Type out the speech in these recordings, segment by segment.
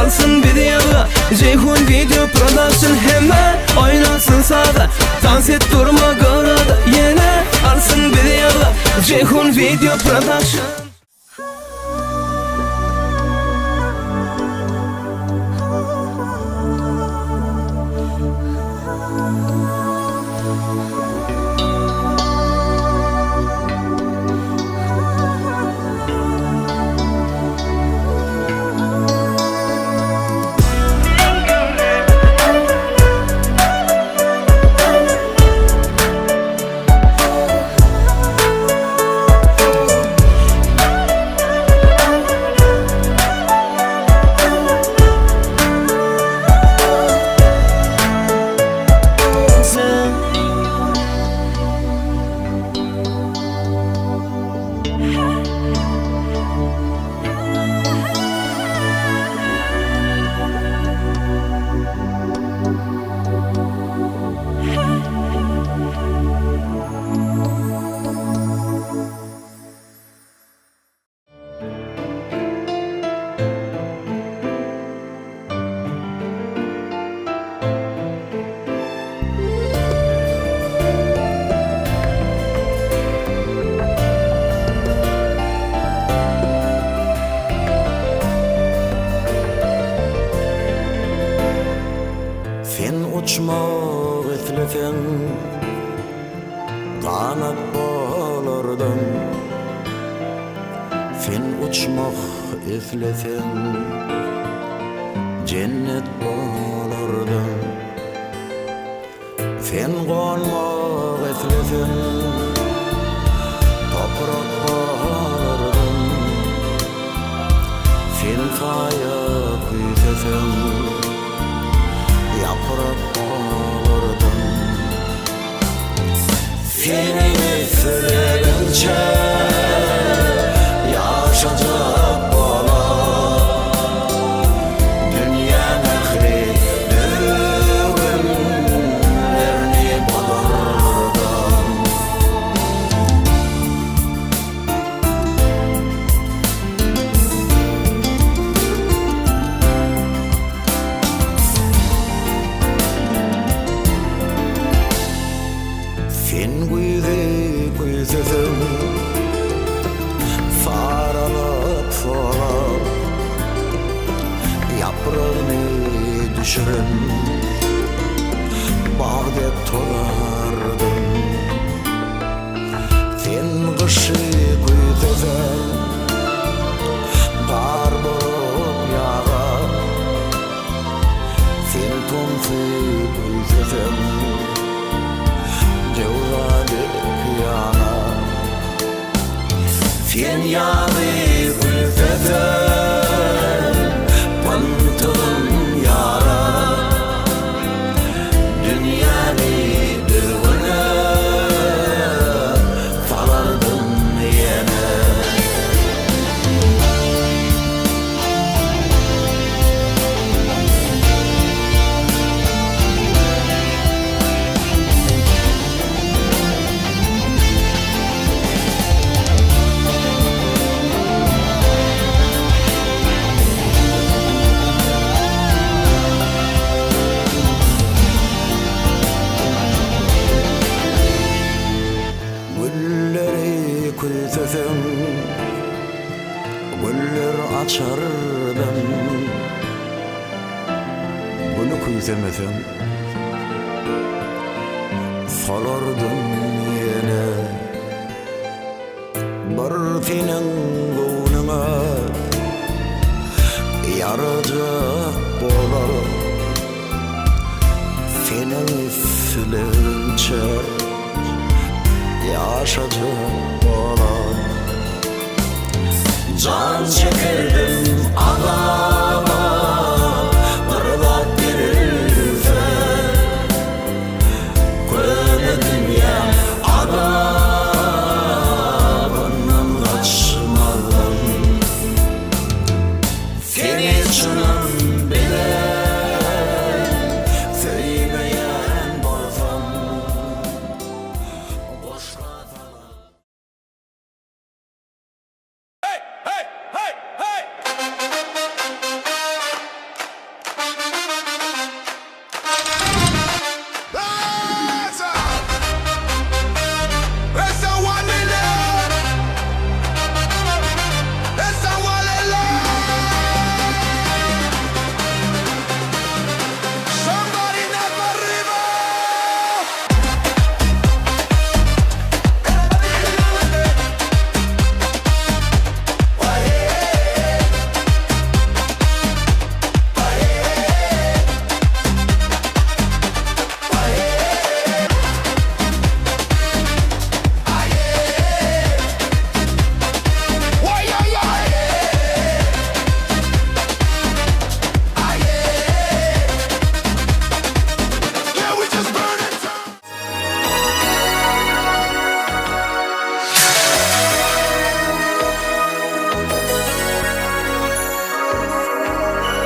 alsın videoga. Ceyhun Video Production hemen oynasın sağda. Dans et durma görada, yine alsın videoga. Ceyhun Video Production. Uçmak etlefen kanat bolardım. Sen uçmak etlefen cennet bolardım. Sen konmak etlefen toprak bolardım. Sen kaya kuytefen yaprak olurdum. Seni üflerince yaşayacak bana dünya nehri düğümlerini bulurdum. Sen güzelim sarılıp solap yaprağını düşürün bağda tolardım. Sen kışı güzelim dar bulup yağar. Sen tonsu güzelim sen yanı gülfeden pantolon yara dünyanı bir güne falardım yine. Güller açar ben bunu kuytemesem solardım yine. Bir senin koynuna yaracak bolar senin üflerince yaşayacak bolar. Can çekirdim adama mırlak verirse köle dünya adamından kaçmadım. Seni canım bile sevmeyen bolsam boşka falan.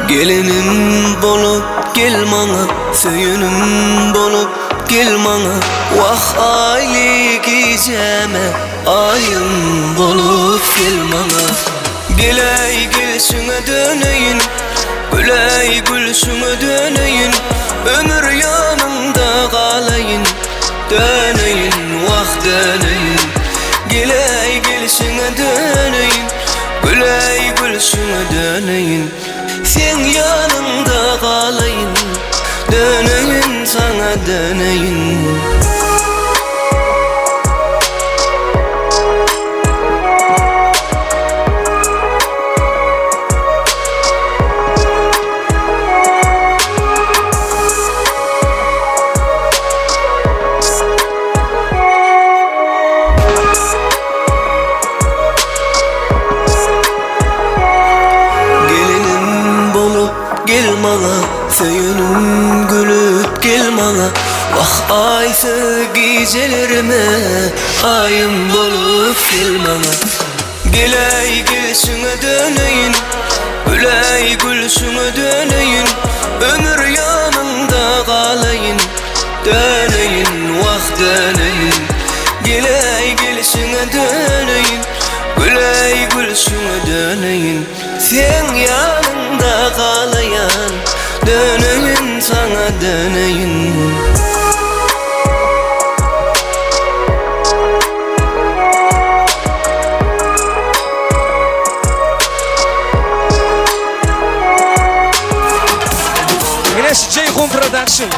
Gelinim bolup gel mana, söyünüm bolup gel mana. Vah aylık iceme, ayım bolup gel mana. Gel gülsüne döneyin, güley gülsüne döneyin. Ömür yanımda kalayın, döneyin vah döneyin. Gel gülsüne döneyin, güley gülsüne döneyin. Sen yanımda kalayın, döneyin sana döneyin. Gel mana, söyünüm gülüp gel mana. Vah aysı gecelerime, ayım bolup gel mana. Güley gülsüne döneyin, güley gülsüne döneyin. Ömür yanımda kalayın, döneyin vah döneyin. Güley gülsüne döneyin, güley gülsüne döneyin. Sen yanımda kalayan, döneyin sana döneyin. Güneş Ceyhun Production.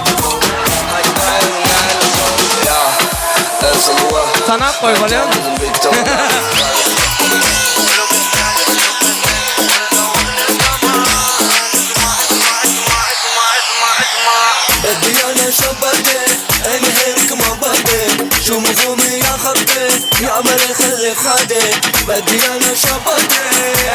Sanat koy biliyor musun? بدي انا شبكة انا هيك ما بدي شو مفهومي يا خبي يا عمري خلي خدي بدي انا شبكة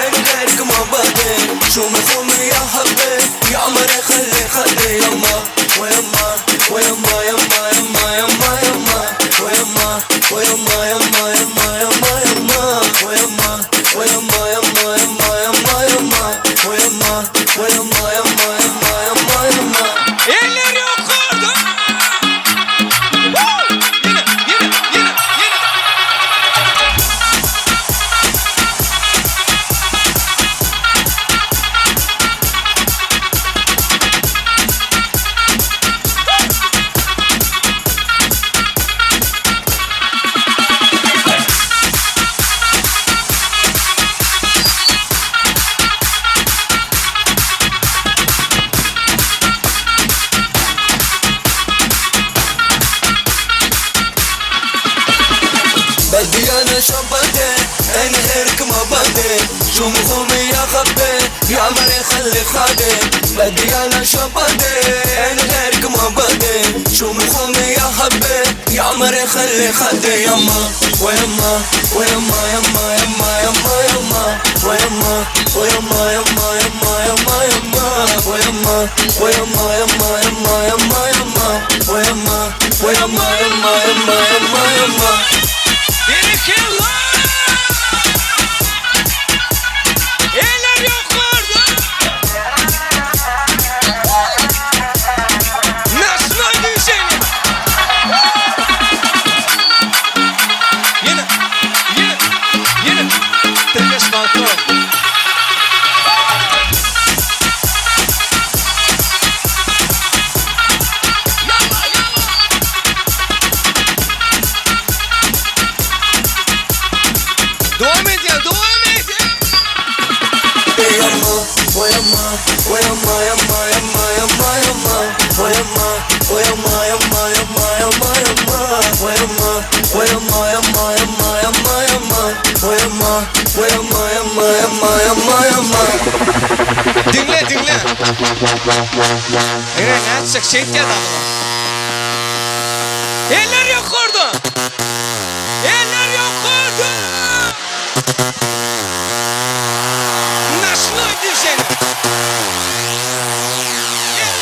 انا هيك ما بدي شو مفهومي يا حبي يا عمري خلي خدي يما ويما ويما يما يما يما يما ويما ويما يما يما يما يما ويما ويما يما يما يما يما ويما ويما يما يما يما يما. Eller yukarıda. Yine. بدي انا شبكة انا هيك ما بدي شو مفهومي يا خبي يا عمري خلي خدي بدي انا شبكة انا هيك ما بدي شو مفهومي يا حبي يا عمري خلي خدي يما ويما ويما يما يما يما يما ويما ويما يما يما يما يما ويما ويما يما يما يما يما ويما ويما يما يما يما يما. Eller yukarıda. Nasıl öldün seni? Yine. Tepes balkon. Devam et. Yama, oyama, oyama, yama, yama, yama, yama, oyama, oyama, yama, yama, yama, yama, oyama, oyama, yama, yama, yama, yama, oyama, oyama, yama, yama, yama, yama. Dinle. Ne yapacak şey diye adamlar. Eller yukarıda. Nasıl öldün seni? Gel.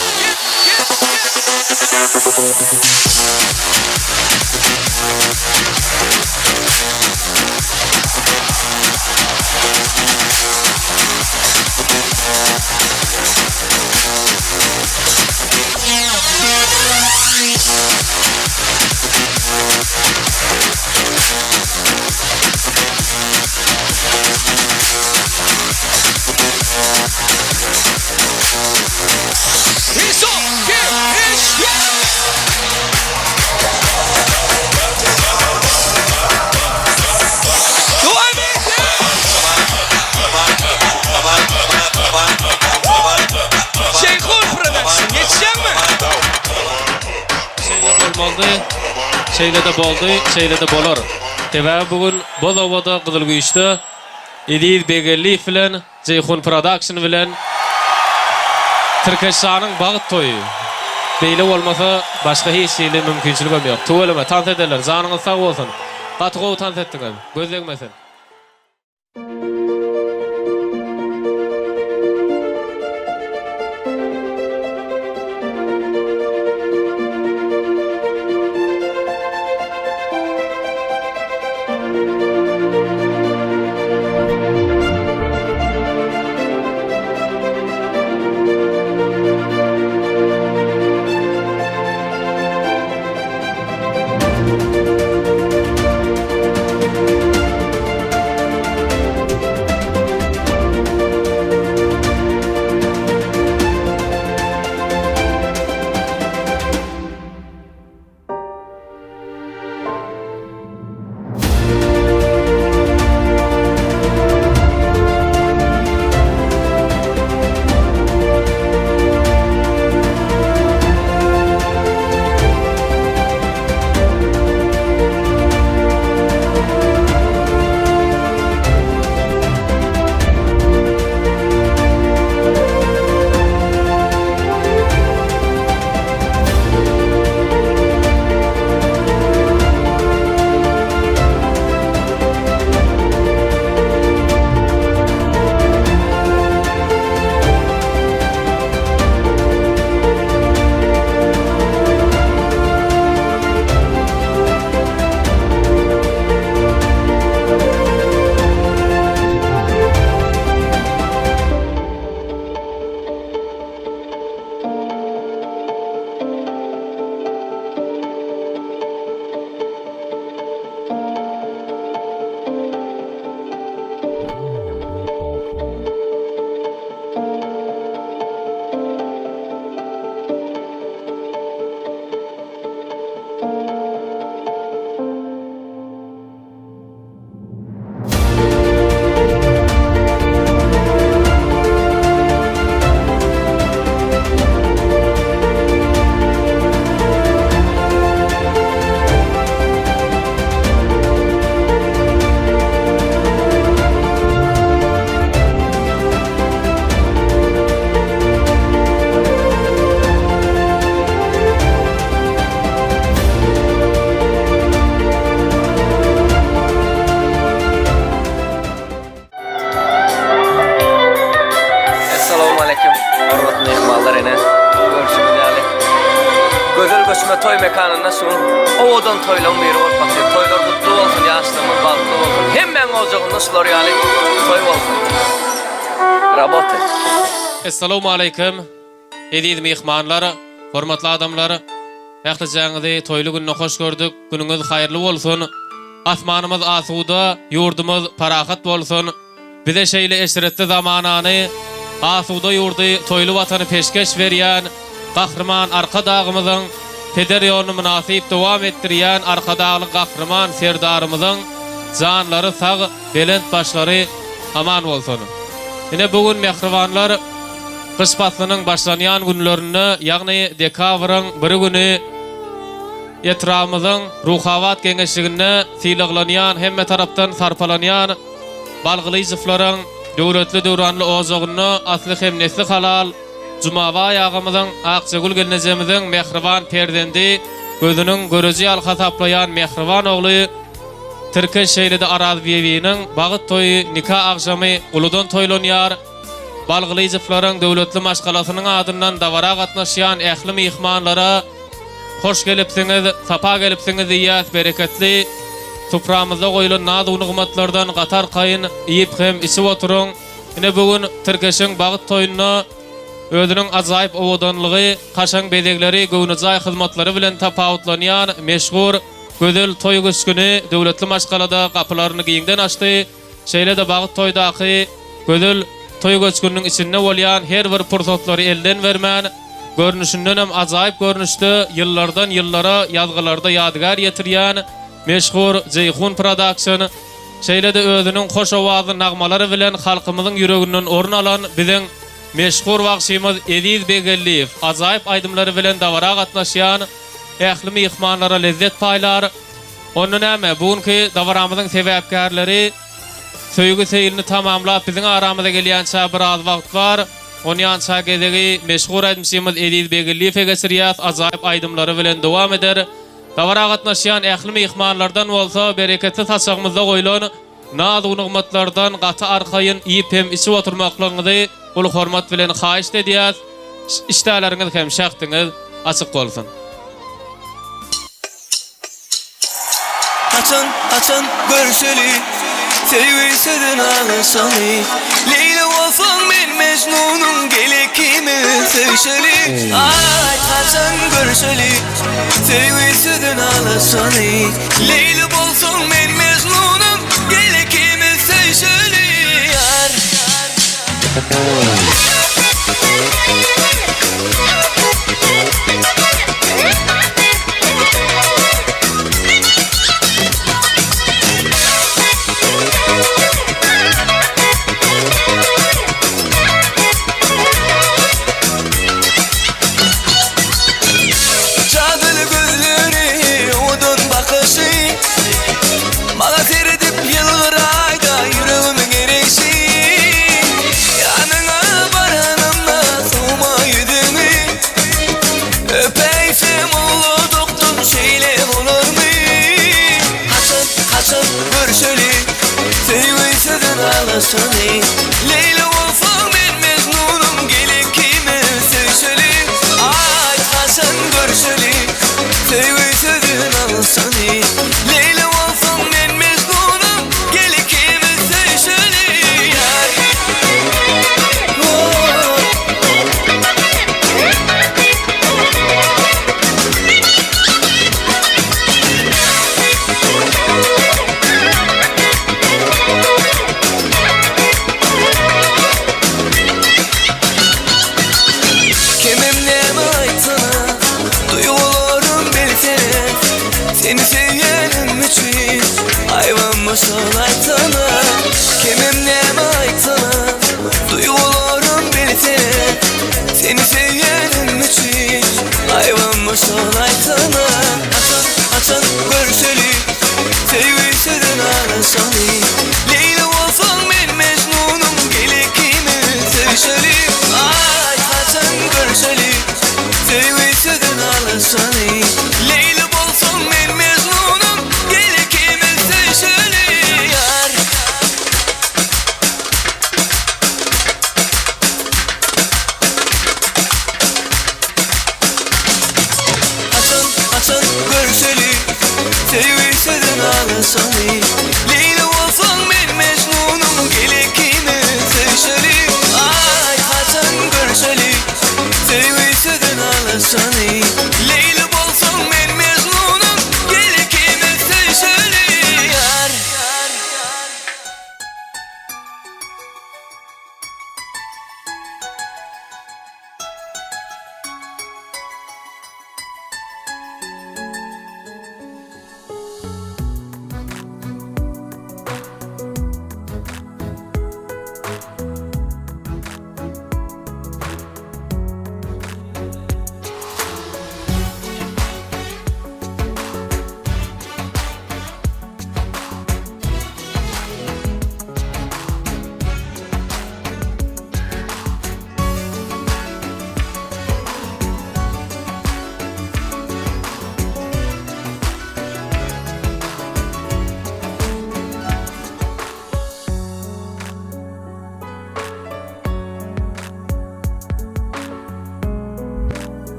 boldy. Şeýle de boldy, şeýle de bolar. Tebe bugün boza-boza Gyzyl Güýçde Ediz Begelli bilen Ceyhun Production bilen Türkeşanyň bagyt toýu. Beýle bolmasa başga hiç şeýle mümkinçiligim ýok. Töweleme tant ederler. Zanyňyz sag bolsun. Gatygow tant etdiňiz. Gözlegmesin. Toy mekanına sun. Odan toylan beri olmak. Toylar kutlu olsun, yaşlığımın balıklı olsun. Hemen olacağını sular yani. Toy olsun. Rabote. Assalamu alaikum. Ediz mehmanlar, hormatly adamlar. Ýagtyjaňyzy toyly gününe hoş gördük. Günüňiz haýyrly bolsun. Asmanymyz asuda, ýurdumyz parahat bolsun. Bize şeýle eşretli zamanany, asuda ýurdy, toyly watany peşkeş berýän gahrman arka dağımyzyň peder ýolunu münasip dowam etdirýän arkadagly gahrman serdarymyzyň janlary sag, belent başlary aman bolsun. Ine bugün mehribanlar kış faslynyň başlanýan günlerini, ýagny dekabrň 1 güni ýetramyzyň ruhawat geňeşligine syýlaglanýan hemme tarapdan sarpalanýan balgyly zyflaryň döwletli döwranly ozagyny asly hem nesli halal Jumawa ýagymyzyň Akçagul gelnejemiziň mehriban perdendi, gözüniň görüji alha taplayan mehriban ogly Türkiýe şeýlede Araz Biýewiň bagyt toýy nikah agşamy uludan toýlanýar. Balgyly zyflaryň döwletli maşgalasynyň adyndan dawara gatnaşýan ähli mehmanlara hoş gelipsiňiz, sapa gelipsiňiz diýýär, bereketli supramyzda goýulan naz nygmatlardan gatar kaýyn iýip hem içip oturuň. Ine bugün Türkiýeň bagyt toýunyna özüniň ajaýyp owadanlygy, kaşaň bedegleri, göwnüjay hyzmatlary bilen tapawutlanýan meşhur gözel toy güsküni döwletli maşgalada kapylaryny giňden açdy. Şeýle de bagyt toýdaky gözel toy güsküniniň içinde bolýan her bir pursatlary elden bermän, görnüşinden hem ajaýyp görnüşde ýyllardan ýyllara ýazgylarda ýadgar ýetirýän meşhur Ceyhun Production şeýle de özüniň hoş owazy nagmalary bilen halkymyzyň ýüreginden orun alan biziň meşhur wagşymyz Ediz Begelliýew ajaýyp aýdymlary bilen dawara gatnaşýan ähli mihmanlara lezzet paýlar. Onu näme? Bugünkü davaramyzyň sebäpkärleri söýgü seýilini tamamlap biziň aramyza gelýänçä bir az wagt bar. Onu ýança gezegi meşhur edimçimiz Ediz Begilli Fegesriyat azaýyp aýdymlary bilen dowam eder. Dawara gatnaşýan ähli mihmanlardan bolsa bereketli taşagymyzda goýulan nazyk nygmatlardan gaty arkaýyn iýip hem içip oturmaklaryňyzy ulu hormat bilen haýyş edýär. İşdäleriňiz hem şahtyňyz açyk bolsun. Açan görüşeli sevgisinden ağlasani Leyla olsan ben Mecnun'un gelekimi sevişeli Ay açan görüşeli sevgisinden ağlasani Leyla olsan ben Mecnun'un gelekimi sevişeli Yar Ağlasani Leyla olsam ben Mecnun'um gelip kime sevişeli Ay Hasan görüşeli sevgisinden ağlasani Leyla olsam ben Mecnun'um gelip kime sevişeli Yar Seni sevyenim için hayvanmışım aytana Kimim neme aytana duygularım belirtene Seni sevyenim için hayvanmışım aytana Açan görüşeli sevgisinden ağlasani Leyla olsan ben Mecnun'um gelip kimi sevişeli Ay açan görüşeli sevgisinden ağlasani Leyla olsan ben Mecnun'um gelip kimi sevişeli Yar Açan görüşeli sevgisinden ağlasani Leyla olsan ben Mecnun'um gelip kimi sevişeli Ay açan görüşeli sevgisinden ağlasani Leyla olsan ben Mecnun'um gelip kimi sevişeli Yar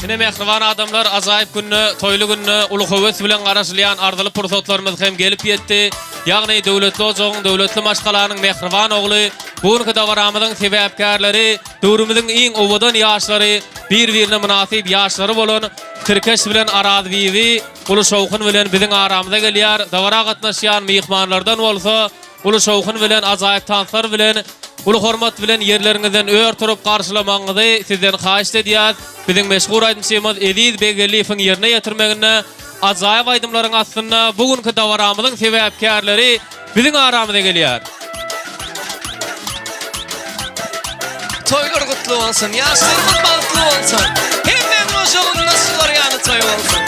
Şine mehriban adamlar azaýyp günni, toýly günni ulu höwes bilen garaşlayan ardyly pursatlarymyz hem gelip ýetdi. Ýagny döwletli ojagyň, döwletli maşgalarynyň mehriban ogly, bugünkü dowramyzyň sebäpkärleri, döwrümüziň iň owadan ýaşlary, bir-birine münasip ýaşlary bolan Türkeş bilen Araz bizi, ulu şowkun bilen biziň aramyza gelýär. Dowra gatnaşýan mehmanlardan bolsa, ulu şowkun bilen azaýyp tanslar bilen ulu hormat bilen yerleriňizden öýür turup garşylamaňyzy sizden haýyş edýär. Biziň meşgul aýdymçymyz Ediz Begeliýewiň ýerine ýetirmegine ajaýyp aýdymlaryň aslynda bugünkü dowramyzyň sebäpkärleri biziň aramyza gelýär. Toylar kutlu olsun, yaşlarımız balıklı olsun. Hemen o yolun nasıllar yani toy olsun.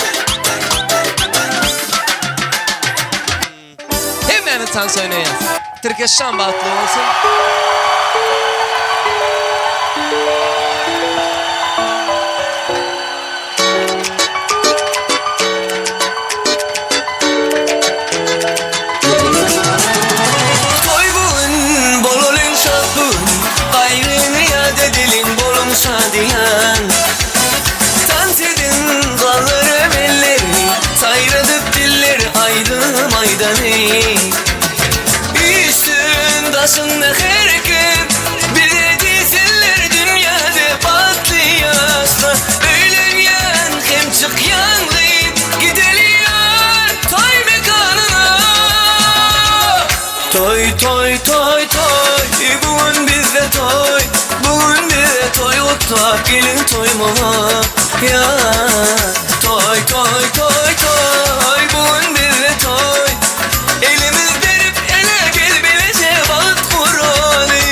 Hemen tan söyleyin. Türkiye şan balıklı olsun. Toy bugün bol olun şad bugün, gayrını yad edilin bolun şadiyan. Dans edin kallarım elleri, sayradık dilleri aydım aydanı. Üstün daşında herkep, bir de değilsinler dünyada patlıyaslar. Öğlenyen hem çıkyan gıyıp gideliyor toy mekanına. Toy toy toy toy, bugün bizde toy, bugün bizde toy otta gelin toymama ya. Toy toy toy toy, bugün bizde toy, elimiz verip ele gel bilece bağıt Kur'an'ı.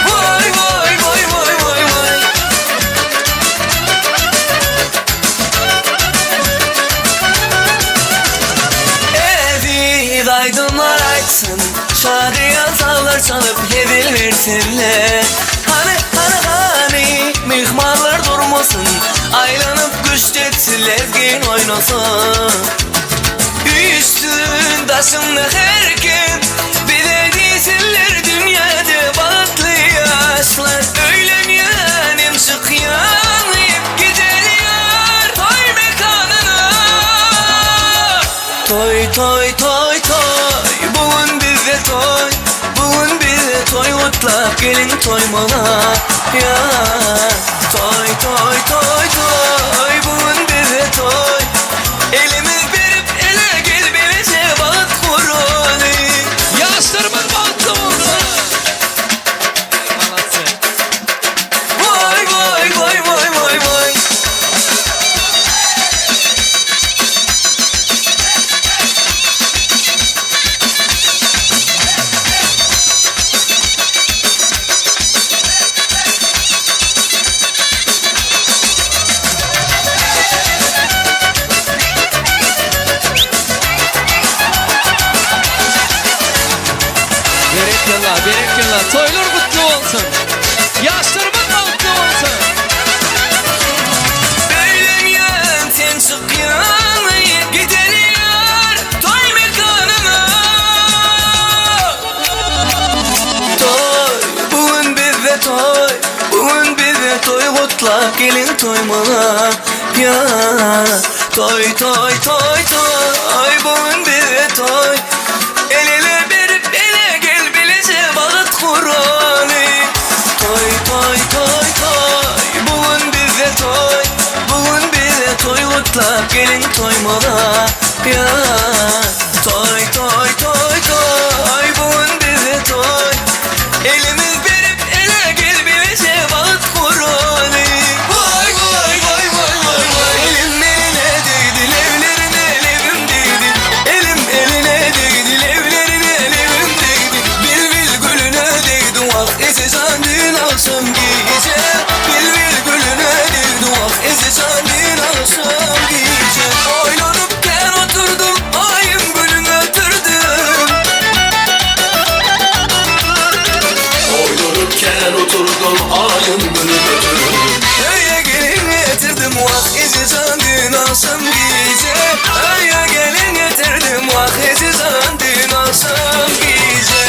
Vay vay vay vay vay vay. Evi aydınlar açsın, şadiyan sağlar çalıp hediye versinler. Hani mihmanlar durmasın, aylanıp güç etsinler gün oynasın. Üstün taşında herkes, bir de değilsinler dünyada balıklı yaşlar. Öğlen hem çıkyan gideliyor toy mekanına. Toy toy toy toy, bugün bizde toy, bugün bizde toy otlap gelin toymana ya. Toy toy toy toy, bugün bizde toy, elimiz verip ele gel bilece bağıt Kur'an'ı. Yaşlarımız balıklı olsun. Vay vay vay vay vay vay. Berek yıllar, toylar kutlu olsun. Yaşlarımız balıklı olsun. Öğlen sen çıkyan gideliyor toy mekanına. Toy, bugün bizde toy, bugün bizde toy kutla gelin toymana ya. Toy toy toy toy, bugün bizde toy, el ele verip ele gel bilece bağıt Kur'an'ı. Toy toy toy toy, bugün bizde toy, bugün bizde toy kutla gelin toymana ya. Toy toy toy toy, bugün bizde toy, elimiz verip ele gel bilece bağıt Kur'an'ı. Vay vay vay vay vay vay. Elim eline değdi, levlerine levim değdi. Elim eline değdi, levlerine levim değdi. Bil gülüne değdi, vak esi sandın alsam giyece. Bil gülüne değdi, vak esi sandın alsam giyece. Oynanıpken oturdum, ayım gülüne oturdum. Oynanıpken oturdum, ayım gülüne oturdum. Öye gelin getirdim, vak esi sandın alsam giyece. Öye gelin getirdim, vak esi sandın alsam giyece.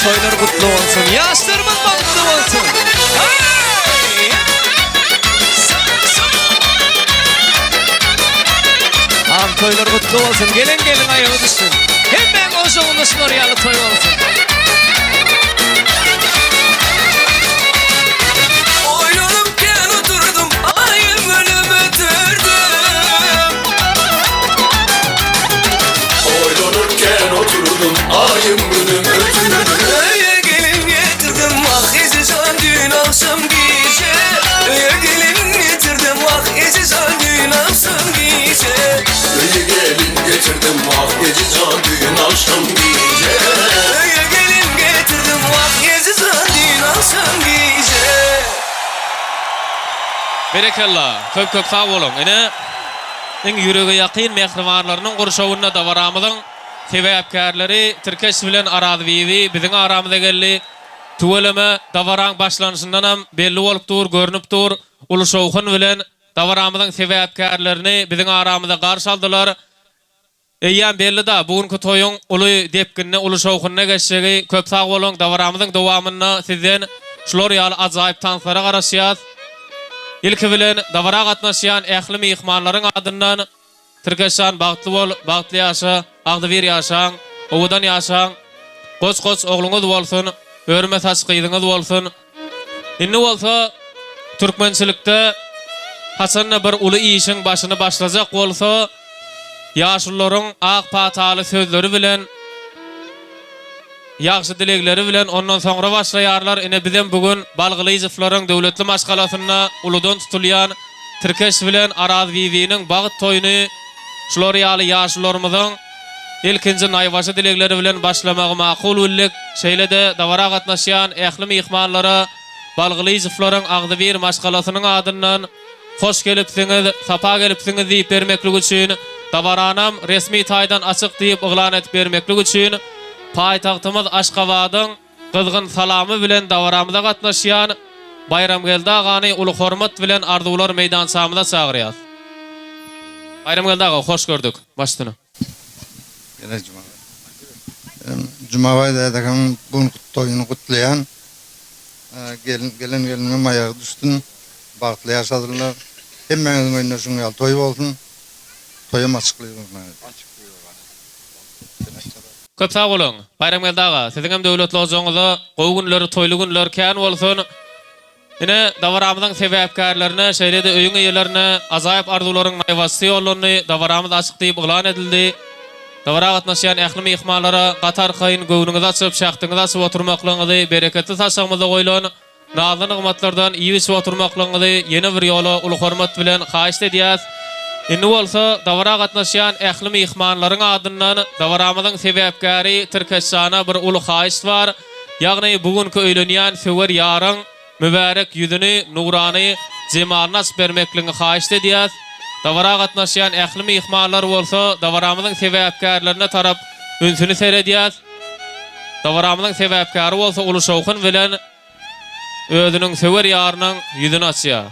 toylar kutlu olsun. Yaşlarımız baktlı olsun. Am toylar kutlu olsun. Gelin ayağı düşsün. Hemen o zaman Floriyalı toy olsun. Oynanırken oturdum, ayım önümü ötürdüm. Oynanırken oturdum, ayım önümü ötürdüm. Öye gelin getirdim, vah izi son dün akşam gece. Öye gelin getirdim, vah izi son dün akşam gece. Öye gelin getirdim, vah izi son dün akşam gece. Öye gelin getirdim, vah izi son dün akşam gece. Berekallah. Köp sağ olun. Ene en yüreğe yakın mehribanlarının gurşawynda da varamydyň sebäpkärleri Türkeş bilen Arazbiýi biziň aramyza geldi. Tuweleme davaran başlanışyndan hem belli bolup dur, görünüp dur. Uluşawhyn bilen davaramyzyň sebäpkärlerini biziň aramyza garşy aldylar. Eýýän belli da bugünkü toýuň uly depkinne uluşawhyna geçşegi köp sağ bolun. Davaramyzyň dowamyny sizden şular ýaly ajaýyp tanslara garaşýar. İlki bilen davara gatnaşýan ähli mehmanlaryň adyndan Türkeşan bagtly bol, bagtly ýaşa, agdybyr ýaşaň, owdan ýaşaň, goç ogluňyz bolsun, örme taşkyýyňyz bolsun. Inni bolsa türkmençilikde haçanna bir uly işiň başyny başlajak bolsa, ýaşullaryň ak pataly sözleri bilen ýaxşy dilegleri bilen ondan soňra başlaýarlar. Ene bizem bugün Balgylyjyflaryň döwletli maşgalatyna uludan tutulýan Türkeş bilen Arazbiýiniň bagyt toýuny şular ýaly ýaşlarymyzyň ilkinji naýbaşy dilegleri bilen başlamagy makul bolýak. Şeýlede dawara gatnaşýan ähli mehmanlara Balgylyjyflaryň Agdybyr maşgalatynyň adyndan hoş gelipsiňiz, sapa gelipsiňiz diýip bermeklik üçin dawaranam resmi taýdan açyk diýip oglan etip bermeklik üçin Paýtagtymyz Aşgabatyň gyzgyn salamy bilen dawaramyza gatnaşýan Bayramgeldi agany uly hormat bilen arzuwlar meýdançamyza çagyrýar. Bayramgeldi aga hoş gördük başdyny. Gele Jumabaýda dagan bu toýuny gutlaýan gelen maýagy düşdün, bagtly ýaşadylar. Hemmeňiziň öňünde şuňal toý bolsun. Toýam açyklygyny. Köp sağ olun. Bayramgeldi aga, siziň hem döwletli ojaňyza gowy günleri, toýly günler kän bolsun. Ine dawaramyzyň sebäpkärlerine, şeýlede öýüň eýlerine ajaýyp arzuwlaryň naýbasy ýollarny dawaramyz açyk diýip oglan edildi. Dawara gatnaşýan ähli mehmanlara gatar kaýyn göwrüňizi açyp, şahtyňyzy açyp oturmaklaryňyzy bereketli taşagmyza goýulan nazly nygmatlardan iýi içip oturmaklaryňyzy ýene bir ýola uly hormat bilen haýyş edýäs. Inni bolsa dawara gatnaşýan ähli mehmanlaryň adyndan dawaramyzyň sebäpkäri Türkeşana bir uly haýyş bar. Ýagny bugünkü öýlenýän söwer ýaryň mübarek ýüzüni nurany jemalyna bermekligiňi haýyş edýäs. Dawara gatnaşýan ähli mehmanlar bolsa dawaramyzyň sebäpkärlerine tarap ünsüni seredýäs. Dawaramyzyň sebäpkäri bolsa uluşawhyn bilen özüniň söwer ýarynyň ýüzüni açýar.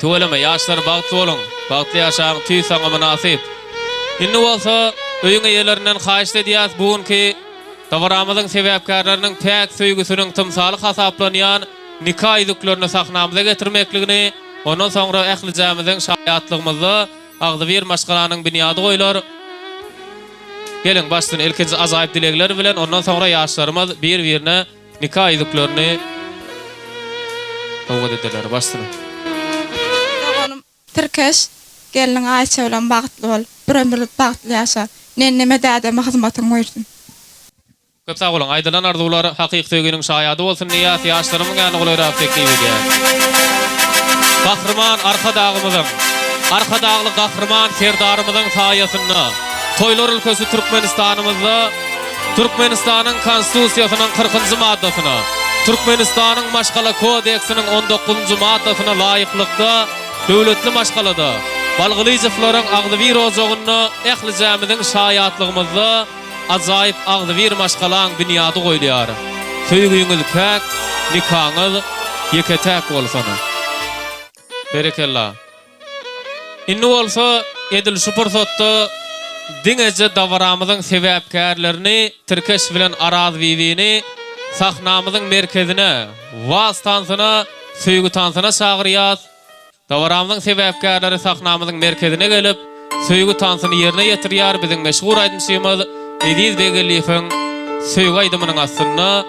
Tuweleme ýaşlar bagtly bolun, bagtly ýaşaň tüýsaňa münasip. Inni bolsa öýüň eýlerinden haýyş edýäs bugünkü dawaramyzyň sebäpkärleriniň täk söýgüsiniň tymsaly hasaplanýan nikah ýüzüklerini sahnamyza getirmekligini, ondan soňra ähli jamyzyň şaýatlygymyzy Agdybyr maşgalanyň bünyady goýlar. Gelin başdyny ilkinji ajaýyp dilegler bilen ondan soňra ýaşlarymyz bir-birine nikah ýüzüklerini tawad ederler. Başdyny Türkeş gelin Ayşe bilen bagtly bol, bir ömürlük bagtly ýaşa. Nenneme dädeme hyzmatyň bolsun. Köp sağ olun. Aýdylan arzuwlar hakyky söýgüniň şaýady bolsun diýip ýaşlarymyň ýanyna goýrak teklip edýär. Gahrman arka dağımyzyň, arka dağly gahrman serdarymyzyň saýasyna, toýlar ülkesi Türkmenistanymyzda Türkmenistanyň konstitusiýasynyň 40-njy maddasyna, Türkmenistanyň maşgala kodeksiniň 19-njy maddasyna laýyklykda döwletli maşgalada Balgylyjyflaryň Agdybyr ojagyna ähli jamynyň şaýatlygymyzda ajaýyp Agdybyr maşgalaň bünyady goýulýar. Söýgüňiz kak, nikahyňyz ýeketäk bolsun. Berekellah. Inni bolsa edil şu pursatda diňeje davaramyzyň sebäpkärlerini Türkeş bilen Araz Bibini sahnamyzyň merkezine, wastansına, söýgü tansına çagyrýar. Davaramyzyň sebäpkärleri sahnamyzyň merkezine gelip, söýgü tansyny ýerine ýetirýär. Biziň meşhur aýdymçymyz Ediz Begeliýewiň söýgü aýdymynyň asyny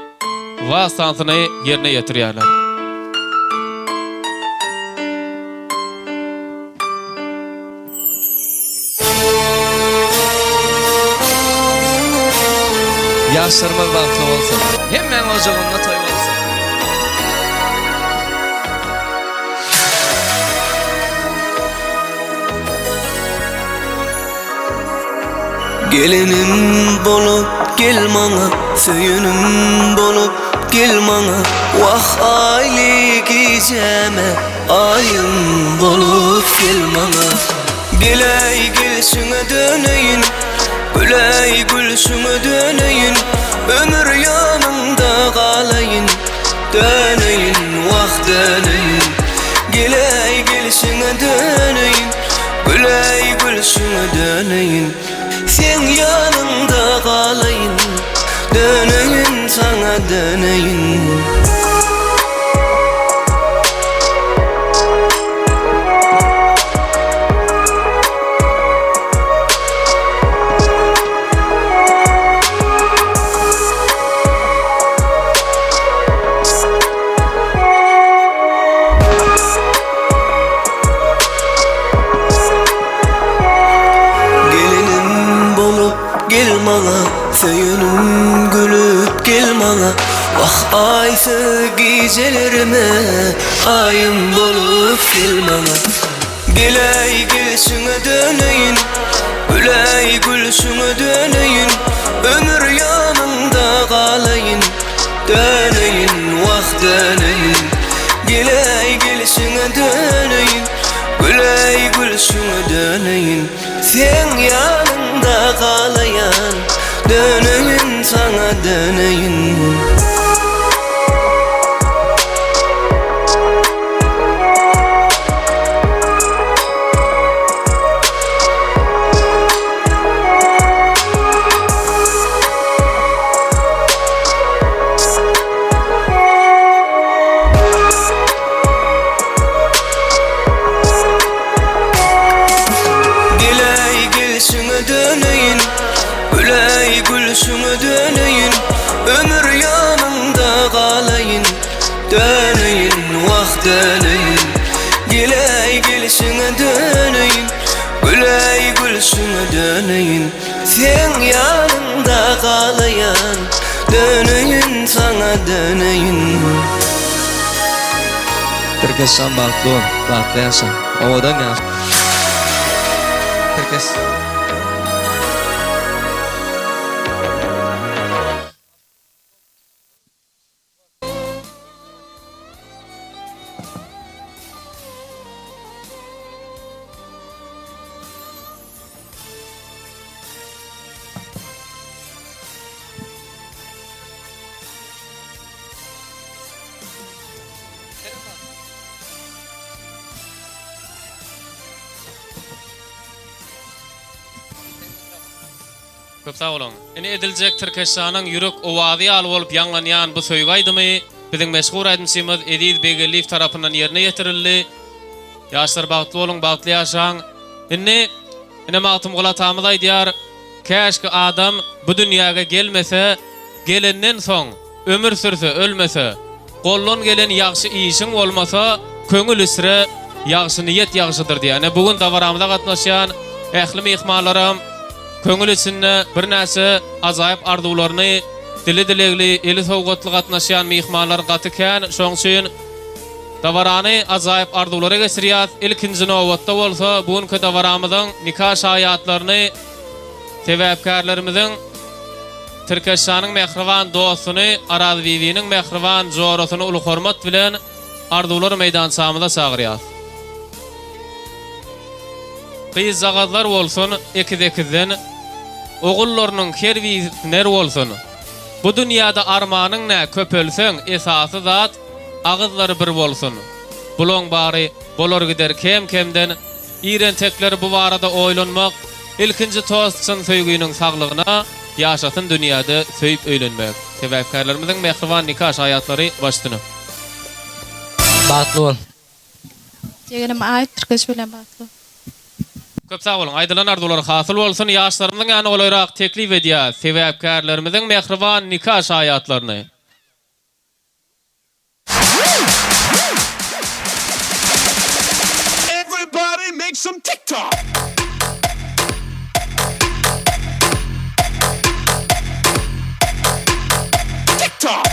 wastansyny ýerine ýetirýärler. Yaşlarımız bahtlı olsun. Hemen ocağında toy olsun. Gelinim bolup gel mana, söyünüm bolup gel mana. Vah ayli geceme, ayım bolup gel mana. Güley gülsüne döneyin, güley gülsüne döneyin. Ömür yanımda kalayın, döneyin, vah döneyin. Güley gülsüne döneyin, güley gülsüne döneyin. Sen yanımda kalayın, döneyin, sana döneyin. Söyünüm gülüp gel mana. Vah aysı gecelerime, ayım bolup gel mana. Güley gülsüne döneyin, güley gülsüne döneyin. Ömür yanımda kalayın, döneyin, vah döneyin. Güley gülsüne döneyin, güley gülsüne döneyin. Sen yanımda kalayan, döneyin, sana döneyin. Güley gülsüne döneyin, güley gülsüne döneyin. Ömür yanımda kalayın, döneyin, vah döneyin. Güley gülsüne döneyin, güley gülsüne döneyin. Sen yanımda kalayan, döneyin, sana döneyin. Türkeş'ten bahtlı ol, bahtlı yaşa. Ovadan yaş. Türkeş. Köp sağ olun. Ine ediljek Türkeşanyň ýürek owazy aly bolup ýanglanýan bu söýgü aýdymy biziň meşhur aýdymçymyz Ediz Begeliýew tarapyndan ýerine ýetirildi. Ýaşlar bagtly bolun, bagtly ýaşaň. Ine magtym gulatamyz aýdýar, käşki adam bu dünýäge gelmese, gelenden soň ömür sürse, ölmese, gollan gelen ýagşy işiň bolmasa, köňül isre ýagşy niýet ýagşydyr diýär. Bugün davaramyza gatnaşýan ähli mehmanlarym köňül içinde bir näse azaýyp arzuwlaryny dili-dilegli, eli sowgatly gatnaşýan mehmanlar gatykän, şoň üçin dawarany azaýyp arzuwlara geçirýär. Ilkinji nowatda bolsa, bugünkü dawaramyzyň nikah şaýatlaryny sebäpkärlerimiziň Türkeşanyň mehriban dostuny, Araz Bibiniň mehriban jorasyny uly hormat bilen arzuwlar meýdançamyza çagyrýar. Kıyız zagazlar bolsun, ekidekizden, oğullarının kerviler bolsun. Bu dünyada armanyň ne köpölseň, esasy zat, agızları bir bolsun. Buloň bary, bolar gider kem-kemden, irentekler bu barada oýlanmak, ilkinji tostçyn söýgüniň saglygyna ýaşatyn dünýäde söýüp öýlenmek. Sebäpkärlerimiziň mehriban nikah hayatlary başdyny. Bagtly bol. Jegerim aýt Türkçe bilen bagtly. Köp sag bolun. Aýdylan arzular hasyl bolsun. Ýaşlarymyzyň ýany olarak teklip edýär. Sebäpkärlerimiziň mehriban nikah hayatlaryny. Everybody make some TikTok. TikTok.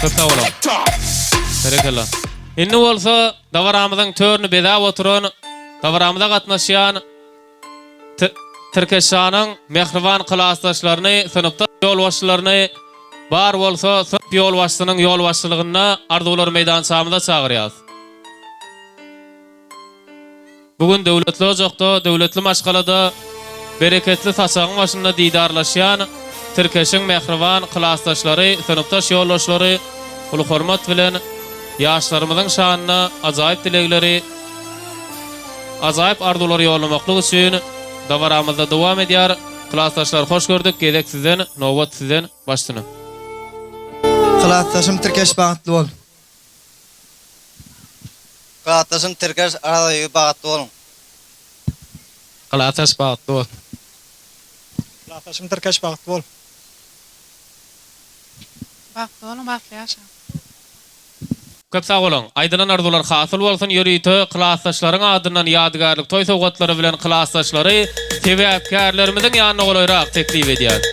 Köp sag bolun. TikTok. Berekeler. Inni bolsa davaramyzyň törüni bedäp oturan, davaramyza gatnaşýan Türkeşanyň mehriban klassdaşlaryny, synapda ýolbaşçylaryny bar bolsa, sınıf ýolbaşçynyň ýolbaşçylygyna arzuwlar meýdançamyza çagyrýar. Bugun döwletli ojakda, döwletli maşgalada bereketli saçagyň başynda didarlaşýan Türkeşiň mehriban klassdaşlary, synapdaş ýolbaşçylary ulu hormat bilen ýaşlarymyzyň şanyna ajaýyp dilegleri, ajaýyp arzuwlary ýollamaklyk üçin davaramyzda dowam edýär. Klassdaşlar hoş gördük. Gedek sizden, nowbat sizden başdyny. Klassdaşym Türkeş bagtly bol. Klassdaşym Türkeş arady bagtly bolun. Klassdaş bagtly bol. Klassdaşym Türkeş bagtly bol. Bagtly bolun, bagtly ýaşa. Köp sag bolun. Aýdylan arzuwlar hasyl bolsun. Ýörüýte klassdaşlaryň adyndan ýadgarlyk toý sowgatlary bilen klassdaşlary sebäpkärlerimiziň ýanyna golaýrak teklip edýär.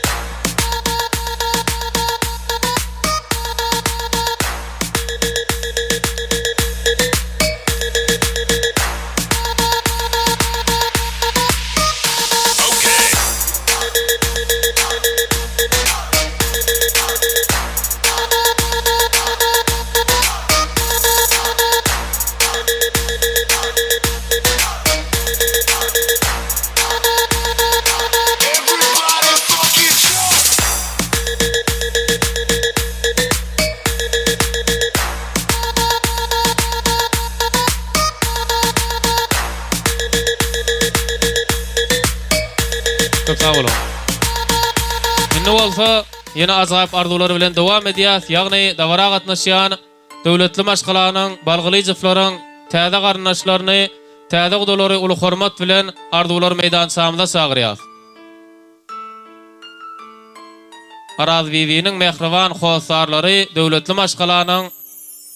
Köp sag bolun. Inni bolsa ýene ajaýyp arzuwlary bilen dowam edýär. Ýagny dawara gatnaşýan döwletli maşgalanyň balgylyjyflaryň täze garnaşlaryny, täze gudalary uly hormat bilen arzuwlar meýdançamyza çagyrýar. Araz biwiniň mehriban howsarlary döwletli maşgalanyň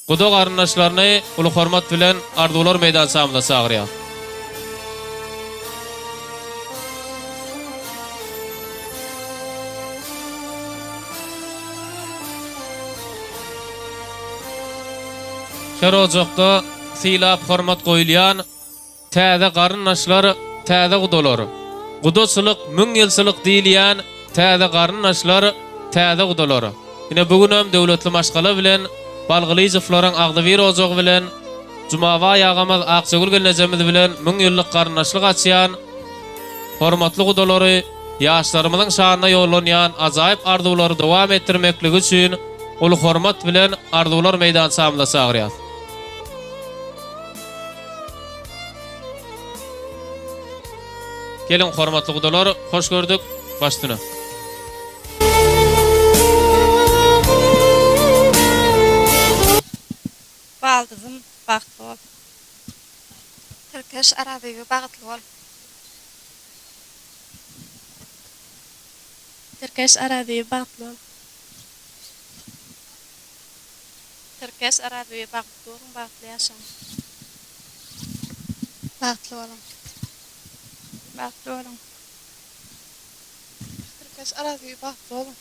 guda garnaşlaryny uly hormat bilen arzuwlar meýdançamyza çagyrýar. Her ojakda silap hormat goýulýan täze garnaşlar, täze gudalar. Gudaçylyk 1000 ýylçylyk diýilýän täze garnaşlar, täze gudalar. Ine bugun hem döwletli maşgala bilen balgylyjyflaryň Agdybir ojagy bilen Jumawa ýagamaz Aksögül gelnejemiz bilen 1000 ýyllyk garnaşlyk açýan hormatly gudalary ýaşlarymyzyň şanyna ýollanýan ajaýyp arzuwlary dowam etdirmekligi üçin uly hormat bilen arzuwlar meýdançamyza çagyrýar. Gelin hormatly gudalar, hoş gördük. Başdyny. Baldızım bagtly bol. Türkeş arady bagtly bol. Türkeş arady bagtly bol. Türkeş arady bagtly bol, bagtly ýaşa. Bagtly bolun. Bagtly bolun. Türkeş arady bagtly bolun.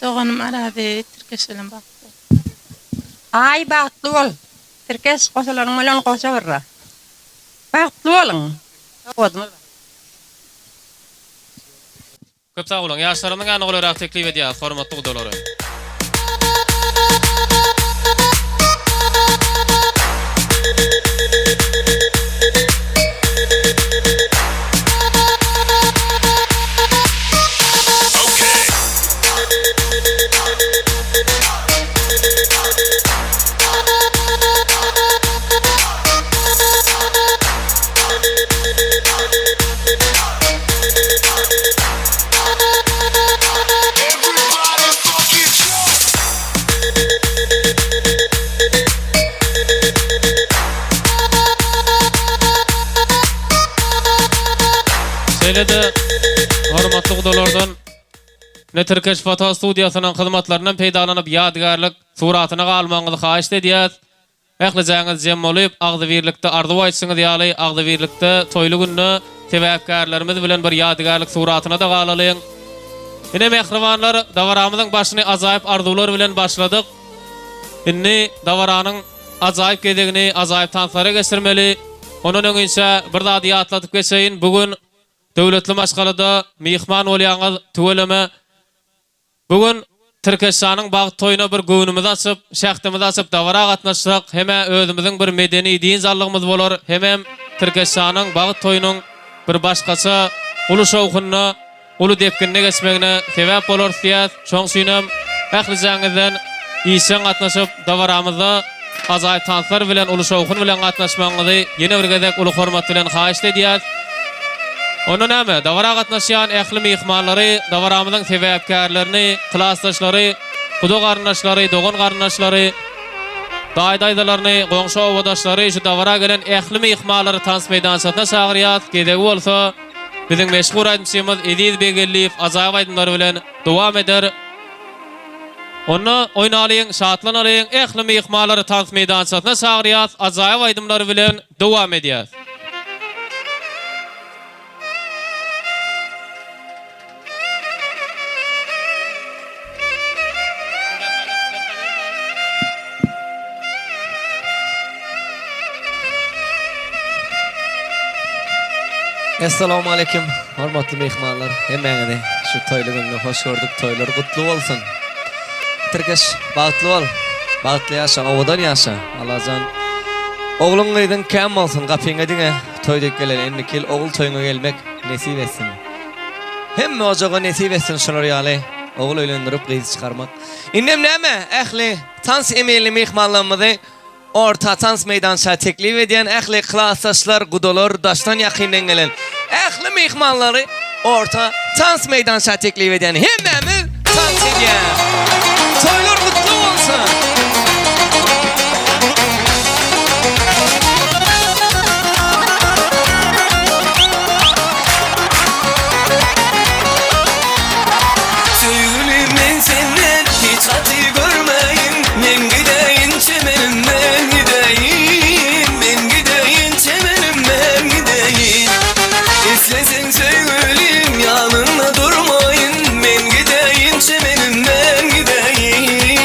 Doğanım arady Türkeş bilen bagtly. Ay bagtly bol. Türkeş goşalaryň bilen goşa berra. Bagtly bolun. Owadmy. Köp sag bolun. Ýaşlarymyň ýanyna golaýrak teklip edýär hormatly gudalary. Hele de hormatly gudalardan Netirkeş foto studiýasynyň hyzmatlarynyň peýdalanyp ýadgarlyk suratyna galmaňyzy haýyş edýär. Ählijaňyz jem bolup agdybirlikde arzuw etsiňiz ýaly agdybirlikde toýly günni sebäpkärlerimiz bilen bir ýadgarlyk suratyna da galalyň. Ine mehribanlar davaramyzyň başyny azaýyp arzuwlar bilen başladyk. Inni dawaranyň azaýyp gedegini azaýyp tanslara geçirmeli. Onun öňünçe bir zat ýatlatyp geçeýin. Bugün döwletli maşgalada mihman bolýaňyz tüweleme. Bugün Türkistanyň bagyt toýuna bir göwnümizi açyp, şähtimizi açyp dawara gatnaşsak, heme özümiziň bir medeni din zallygymyz bolar, hemem Türkistanyň bagyt toýunyň bir başgaça uly şowkuny, uly depkinine geçmegine sebäp bolar diýär. Şoň süýnem ählijaňyzdan işen gatnaşyp dawaramyzda azaýyp tanslar bilen uly şowkun bilen gatnaşmagyňyzy ýene bir gezek uly hormat bilen haýyş edýär. Onun näme? Dawara gatnaşýan ähli mehmanlary, dawaramyzyň sebäpkärlerini, klassdaşlary, guda garnaşlary, dogan garnaşlary, daýdaýdalaryny, goňşy owadaşlary, şu dawara gelen ähli mehmanlary tans meýdançasyna çagyrýar. Gedegi bolsa, biziň meşhur aýdymçymyz Ediz Begelliýew azaýyp aýdymlary bilen dowam eder. Onu oýnalyň, şatlanalyň, ähli mehmanlary tans meýdançasyna çagyrýar, azaýyp aýdymlary bilen dowam edýär. Assalamu alaikum, hormatly mehmanlar. Hemmeňizi şu toýly günde hoş gördük. Toýlar gutly bolsun. Türkeş bagtly bol. Bagtly ýaşa, owadan ýaşa. Alajan. Ogluň gaýdyn käm bolsun, gapyňa diňe. Toýdek gelen ennekil ogul toýuna gelmek nesip etsin. Hemme ojaga nesip etsin şolar ýaly. Ogul öýlendirip gyzy çykarmak. Innem näme? Ähli tans emelli mehmanlarymyzy orta tans meýdançasyna teklip edýän ähli klassdaşlar, gudalar, daşdan ýakyndan gelen ähli mehmanlary orta tans meýdançasyna teklip edýän hemmemiz tans edýär. Toýlar gutly bolsun. Söýgülim men senden hiç gaty görmeýin. Men gideýin çemenim men gideýin. Men gideýin çemenim men gideýin. Esleseň söýgülim ýanynda durmaýyn. Men gideýin çemenim men gideýin.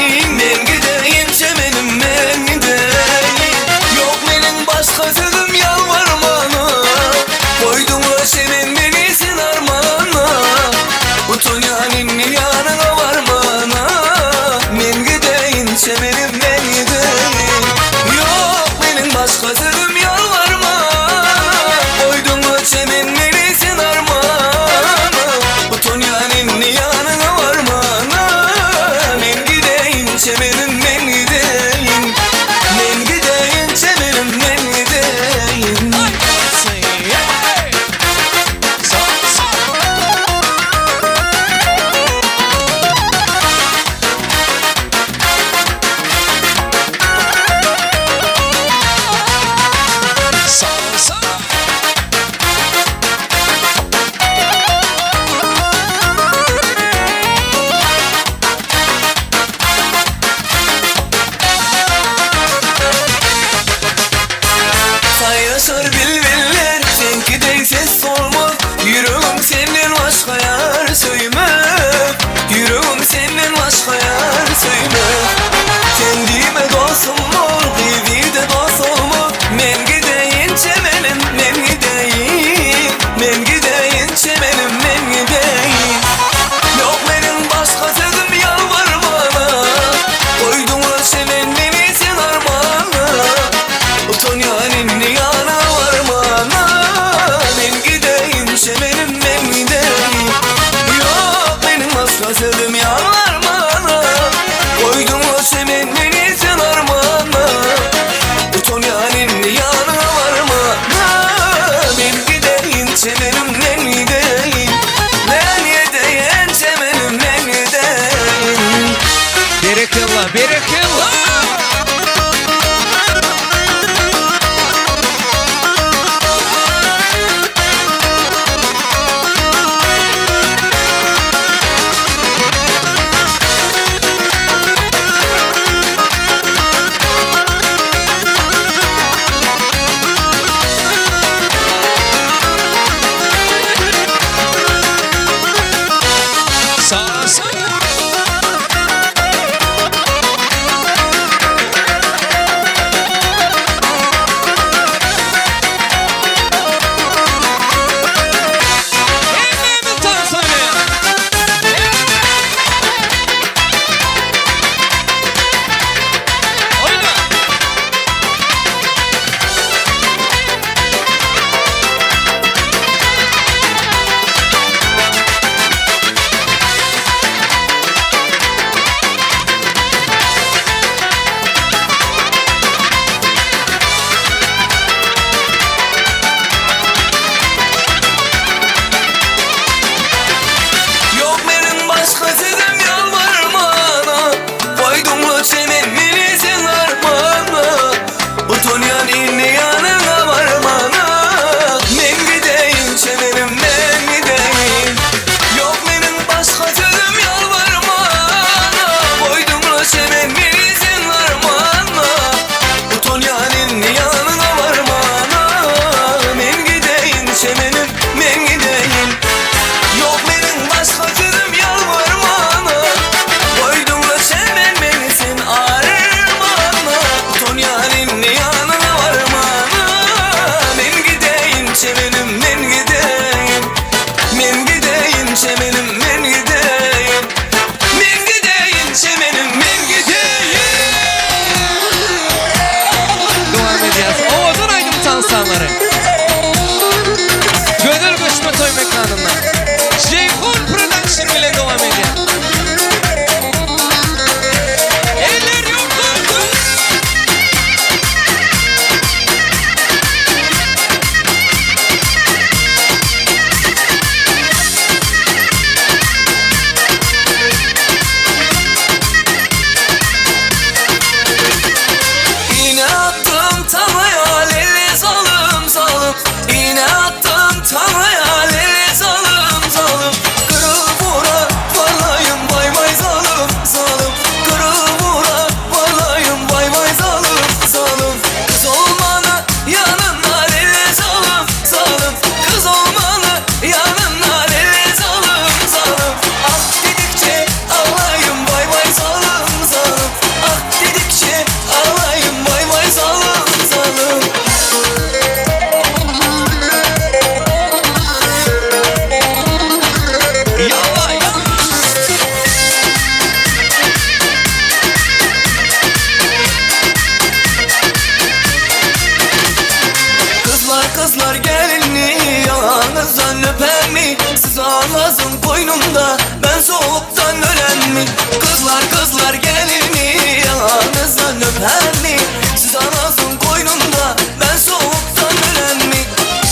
mi? Siz ağlasın koynumda, ben soğuktan ölen mi? Kızlar kızlar gelir mi? Yanağınızdan öper mi? Siz ağlasın koynumda, ben soğuktan ölen mi?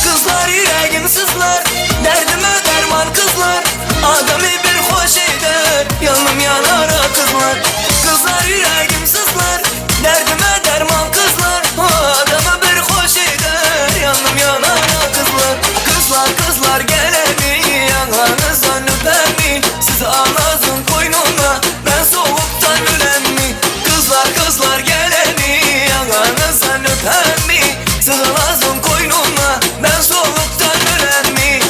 Kızlar yüreğim sızlar, derdime derman kızlar. Adamı bir hoş eder, yanım yanar kızlar. Kızlar yüreğim sızlar, derdime derman kızlar. Adamı bir hoş eder, yanım yanar kızlar. Kızlar kızlar gelemi, yanağınızdan öper mi? Siz ağlasın koynumda, ben soğuktan ölen mi? Kızlar kızlar gelemi, yanağınızdan öper mi? Siz ağlasın koynumda, ben soğuktan ölen mi?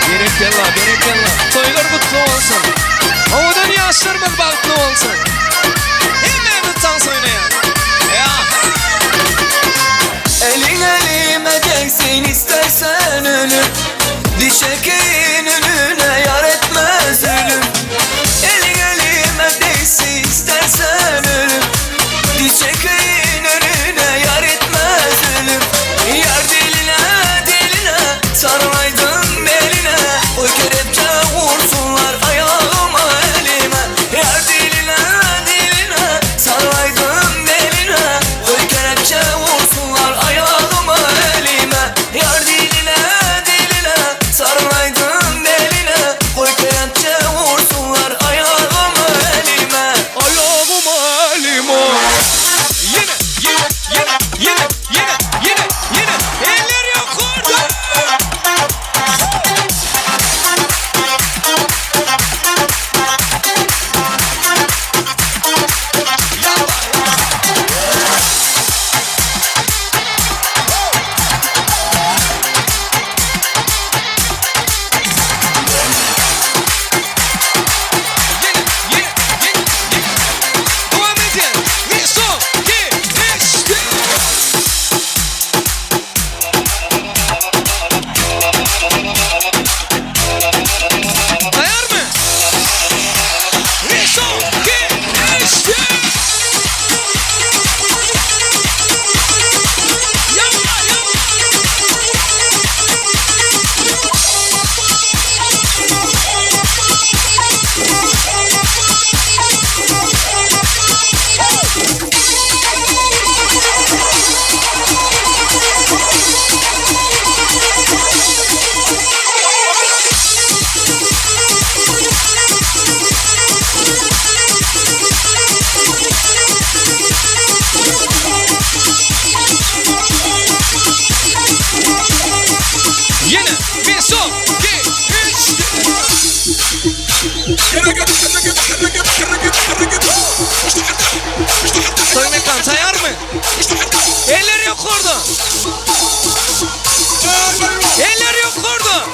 Berekella, berekella. Toylar kutlu olsun. Havadan yaşlarımız balıklı olsun. Hemen dans oynayan. Ya. Elin elime değsin istersen ölüm. Diş ekeğin önüne yar etmez ölüm. Elin elime değsin istersen ölüm. Diş ekeğin önüne yar etmez ölüm. Yar diline diline sarılaydın beline. Oy kelepçe vursunlar ayağıma elime. Yar diline diline sarılaydın beline. Oy kelepçe vursunlar ayağıma elime. Yar diline diline sarılaydın beline. Oy kelepçe vursunlar ayağıma elime. Ayağıma elime. Yine, yine, yine, yine, yine, yine, yine. Eller yukarıda. Devam edin. Bir son, iki, üç. Ayar mı? Bir son, iki, üç. Yapma, yine bir son, iki, üç. Soymekan sayar mı? Eller yok orada. Eller yok orada.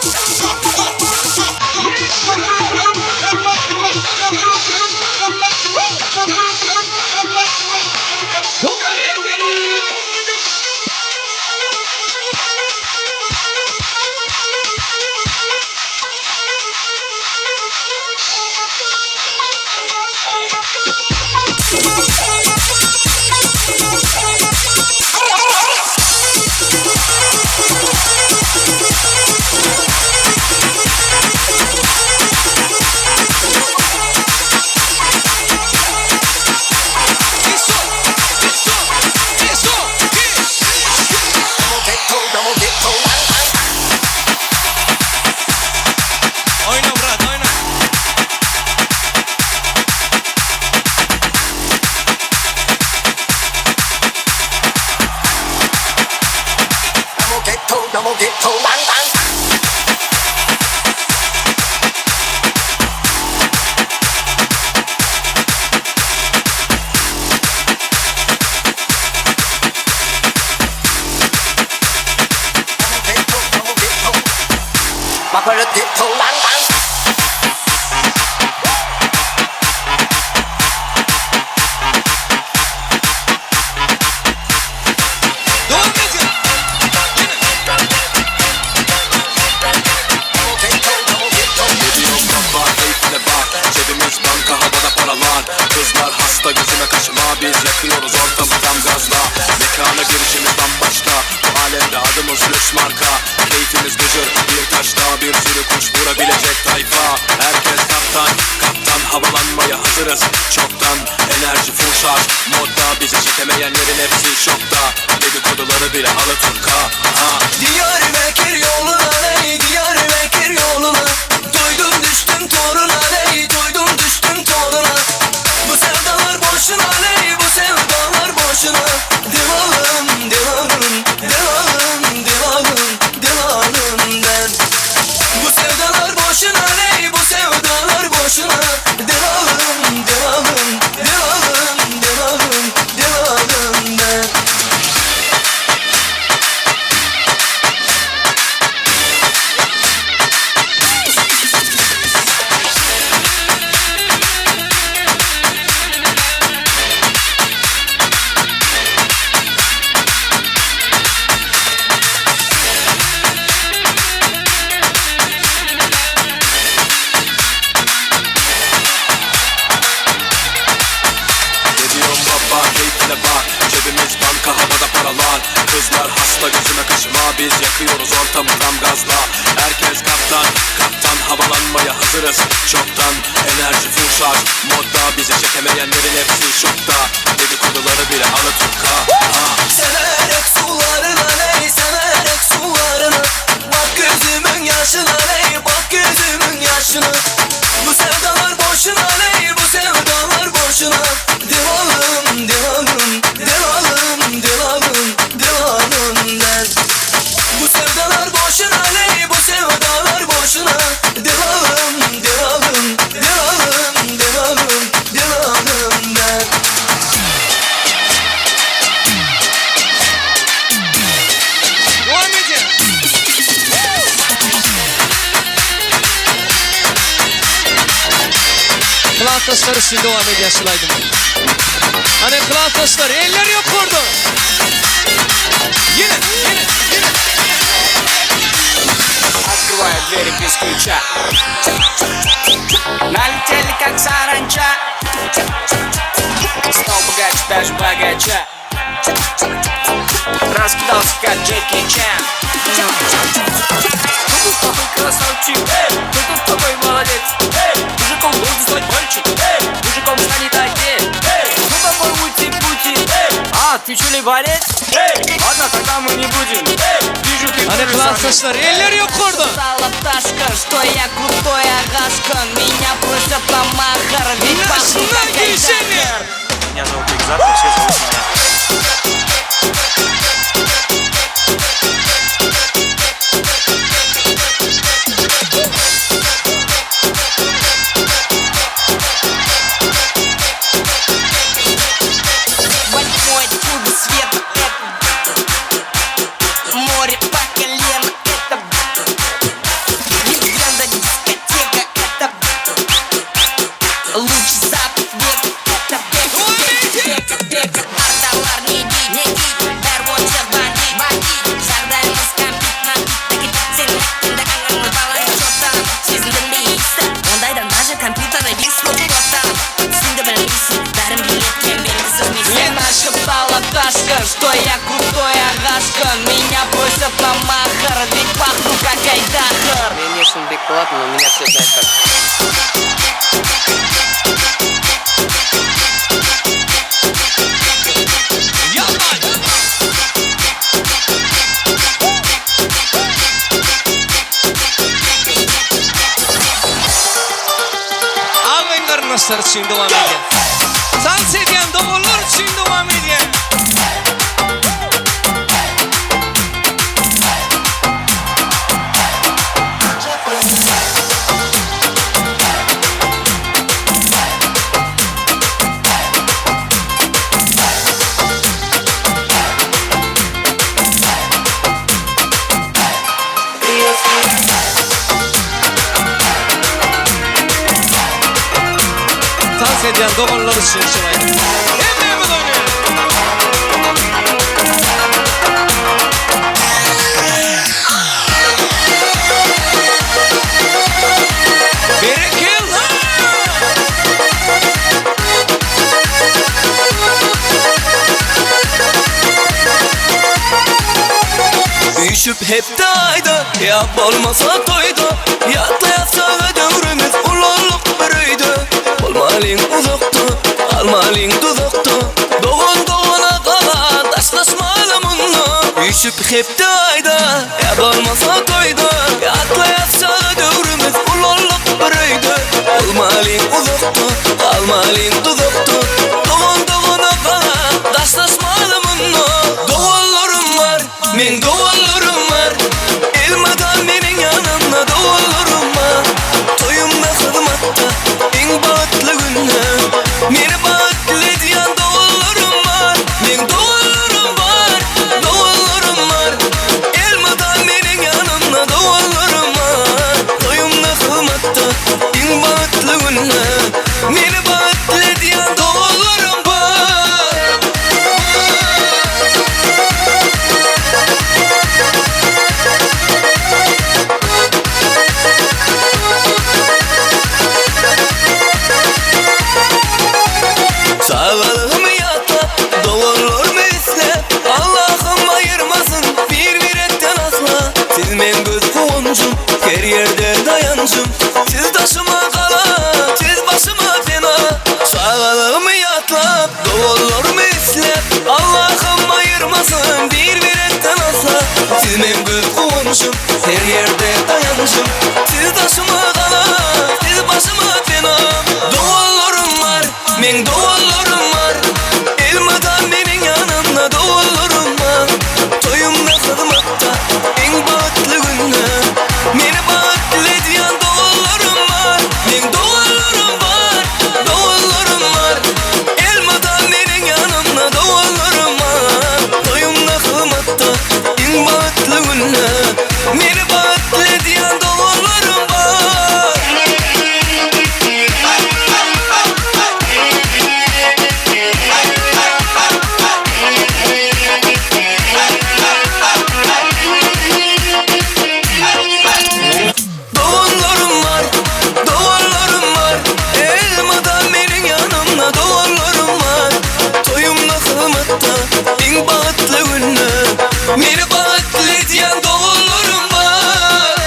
Oyna Murat, oyna. Devam edin. Cebimiz banka, havada paralar. Kızlar hasta, gözüme kaşıma. Biz yakıyoruz ortamı tam gazla. Mekana girişimiz bamba. hazırız çoktan. Enerji full şarj modda, bizi çekemeyenlerin hepsi şokta. Dedikoduları bile Alaturka. Diyarbakır yoluna ey, Diyarbakır yoluna. Doydum düştüm toruna ey, doydum düştüm toruna. Bu sevdalar boşuna ey, bu sevdalar boşuna. Divanım, divanım, divanım, divanım, divanım ben. Bu sevdalar boşuna ey, bu sevdalar boşuna. Divanım, divanım, divanım, divanım, divanım ben. Cebimiz banka, havada paralar. Kızlar hasta, gözüme kaşıma. Biz yakıyoruz ortamı tam gazla. Herkes kaptan, kaptan. Havalanmaya hazırız çoktan. Enerji full şarj modda, bizi çekemeyenlerin hepsi şokta. Dedikoduları bile Alaturka. Severek sularına ey, severek sularına. Bak gözümün yaşına ey, bak gözümün yaşına. Bu sevdalar boşuna ey, bu sevdalar boşuna. Divanım, divanım, divanım, divanım, divanım ben. Bu sevdalar boşuna ey, bu sevdalar boşuna. Divanım, divanım, divanım, divanım, divanım ben. Devam edin. Kılan taşları şimdi devam ediyor şılaydım. Hani kılan taşları eller yok orada. Yine, yine, yine. Открываю двери без ключа. Налетели как саранча. Стал богаче, даже богача. Раскидался как Джеки Чан. Кто с тобой красавчик? Кто с тобой молодец? Мужиком должен стать мальчик. Мужиком станет отец. Ну тобой уйти пути. А, ты что ли борец? Ладно, тогда мы не будем. Вижу, ты Hani kılan taşları eller yok orada. Стала пташка, что я крутой агашка. Меня просят на махар, ведь пахну как айдахар. Меня зовут Бигзат, и все зовут меня. Восьмой чудо света, это море по колено, это легенда, дискотека, это лучший запах века, это бека, бека, арталар, не гид, эрвончер, бандит, жардаймыз компит, так и сен, да аңғаңыз баланы жоттан, сезіндім бейісті, ондайдан даже компьютеры бейсіп жоттан, түсінді білмейсің, бәрін билеткен белгісіз мейсің. Не нашептала пташка, что я крутой агашка. Меня просят на махар, ведь пахну как айдахар. Мне не сын биг платно, но меня все знают как. Ağabeyim kardeşler için devam ediyor. Dans eden doğullar için devam ediyor. Dans eden doğullar için şılaydım. Hemen mi dönüyor? Berekil ha! Düşüp hep dayda, yap olmasa toyda. Yatla yatsa ve ömrümüz ululuk biriydi. Almaling uzakta, almaling tuzakta. Doğan doğana kalan taşlaşmalı munna. Üşüp hep de ayda, ya kalmasa toyda. Ya atlayatsa dövrümüz uloluk bireyde. Almaling uzakta, almaling tuzakta. Doğan doğana kalan taşlaşmalı munna. Doğallarım var, men doğallarım var. Elmadan menin yanımda doğallarım var. Toyumda hizmatta, en bağıtlı günne. Meni bağıtlı diyen doğallarım var. Men doğallarım var, doğallarım var. Elmadan menin yanımda doğallarım var. Toyumda hizmatta, en bağıtlı günne. Meni bağıtlı diyen doğallarım var. Sağlığımı yatlap, doğallarımı islep. Allah'ım ayırmasın bir etten asla. Siz men göz kuvancım, her yerde dayancım. Siz taşıma kala, siz başıma fena. Sağlığımı yatlap, doğallarımı islep. Allah'ım ayırmasın bir etten asla. Siz men göz kuvancım, her yerde dayancım. Siz taşıma kala, siz başıma fena. Doğallarım var, men doğallarım var. Elmadan benim yanımda doğallarım var. Toyumda hizmatta, en bağıtlı günne. Meni bağıtlı diyen doğallarım var. Men doğallarım var, doğallarım var. Elmadan benim yanımda doğallarım var. Toyumda hizmatta, en bağıtlı günne. Meni bağıtlı diyen doğallarım var. Doğallarım var, doğallarım var. Elmadan benim yanımda doğallarım var. Toyumda hizmatta, en bağıtlı günne. Meni bağıtlı diyen doğallarım var.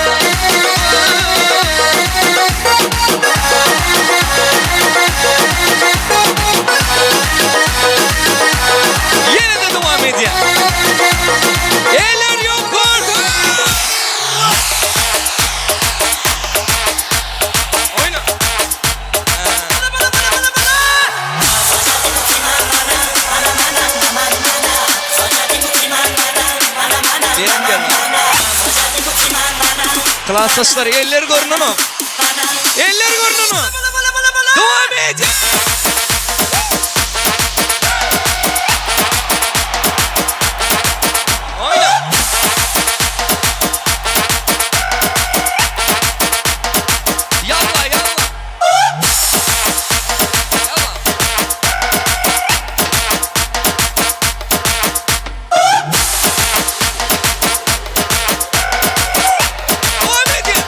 Yine de devam ediyor. Eller yok korku. Oyna. Diyen gelme. Klasaçlar eller görünür mü? Eller görünür mü? Devam ediyor. Oyna. Yalla yalla. Yalla. Devam ediyor.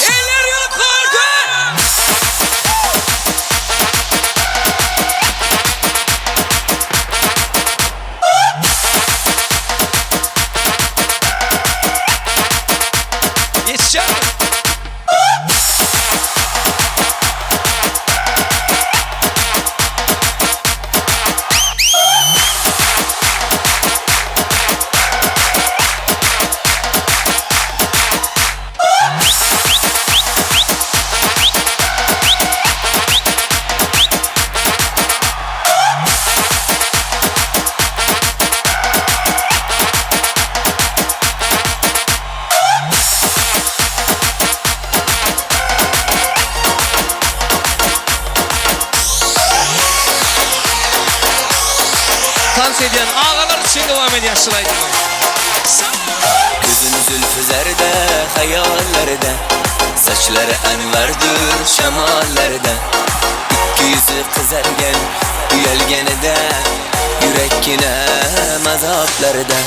Eller yok korku. Yetişeceğim. Dans ediyen ağalar için devam ediyor şılaydı. Gözün zülfü zerde, hayallerde. Saçları enverdir şemallerde. İki yüzü kızargen, üyelgenede. Yürek yine mazaplarda.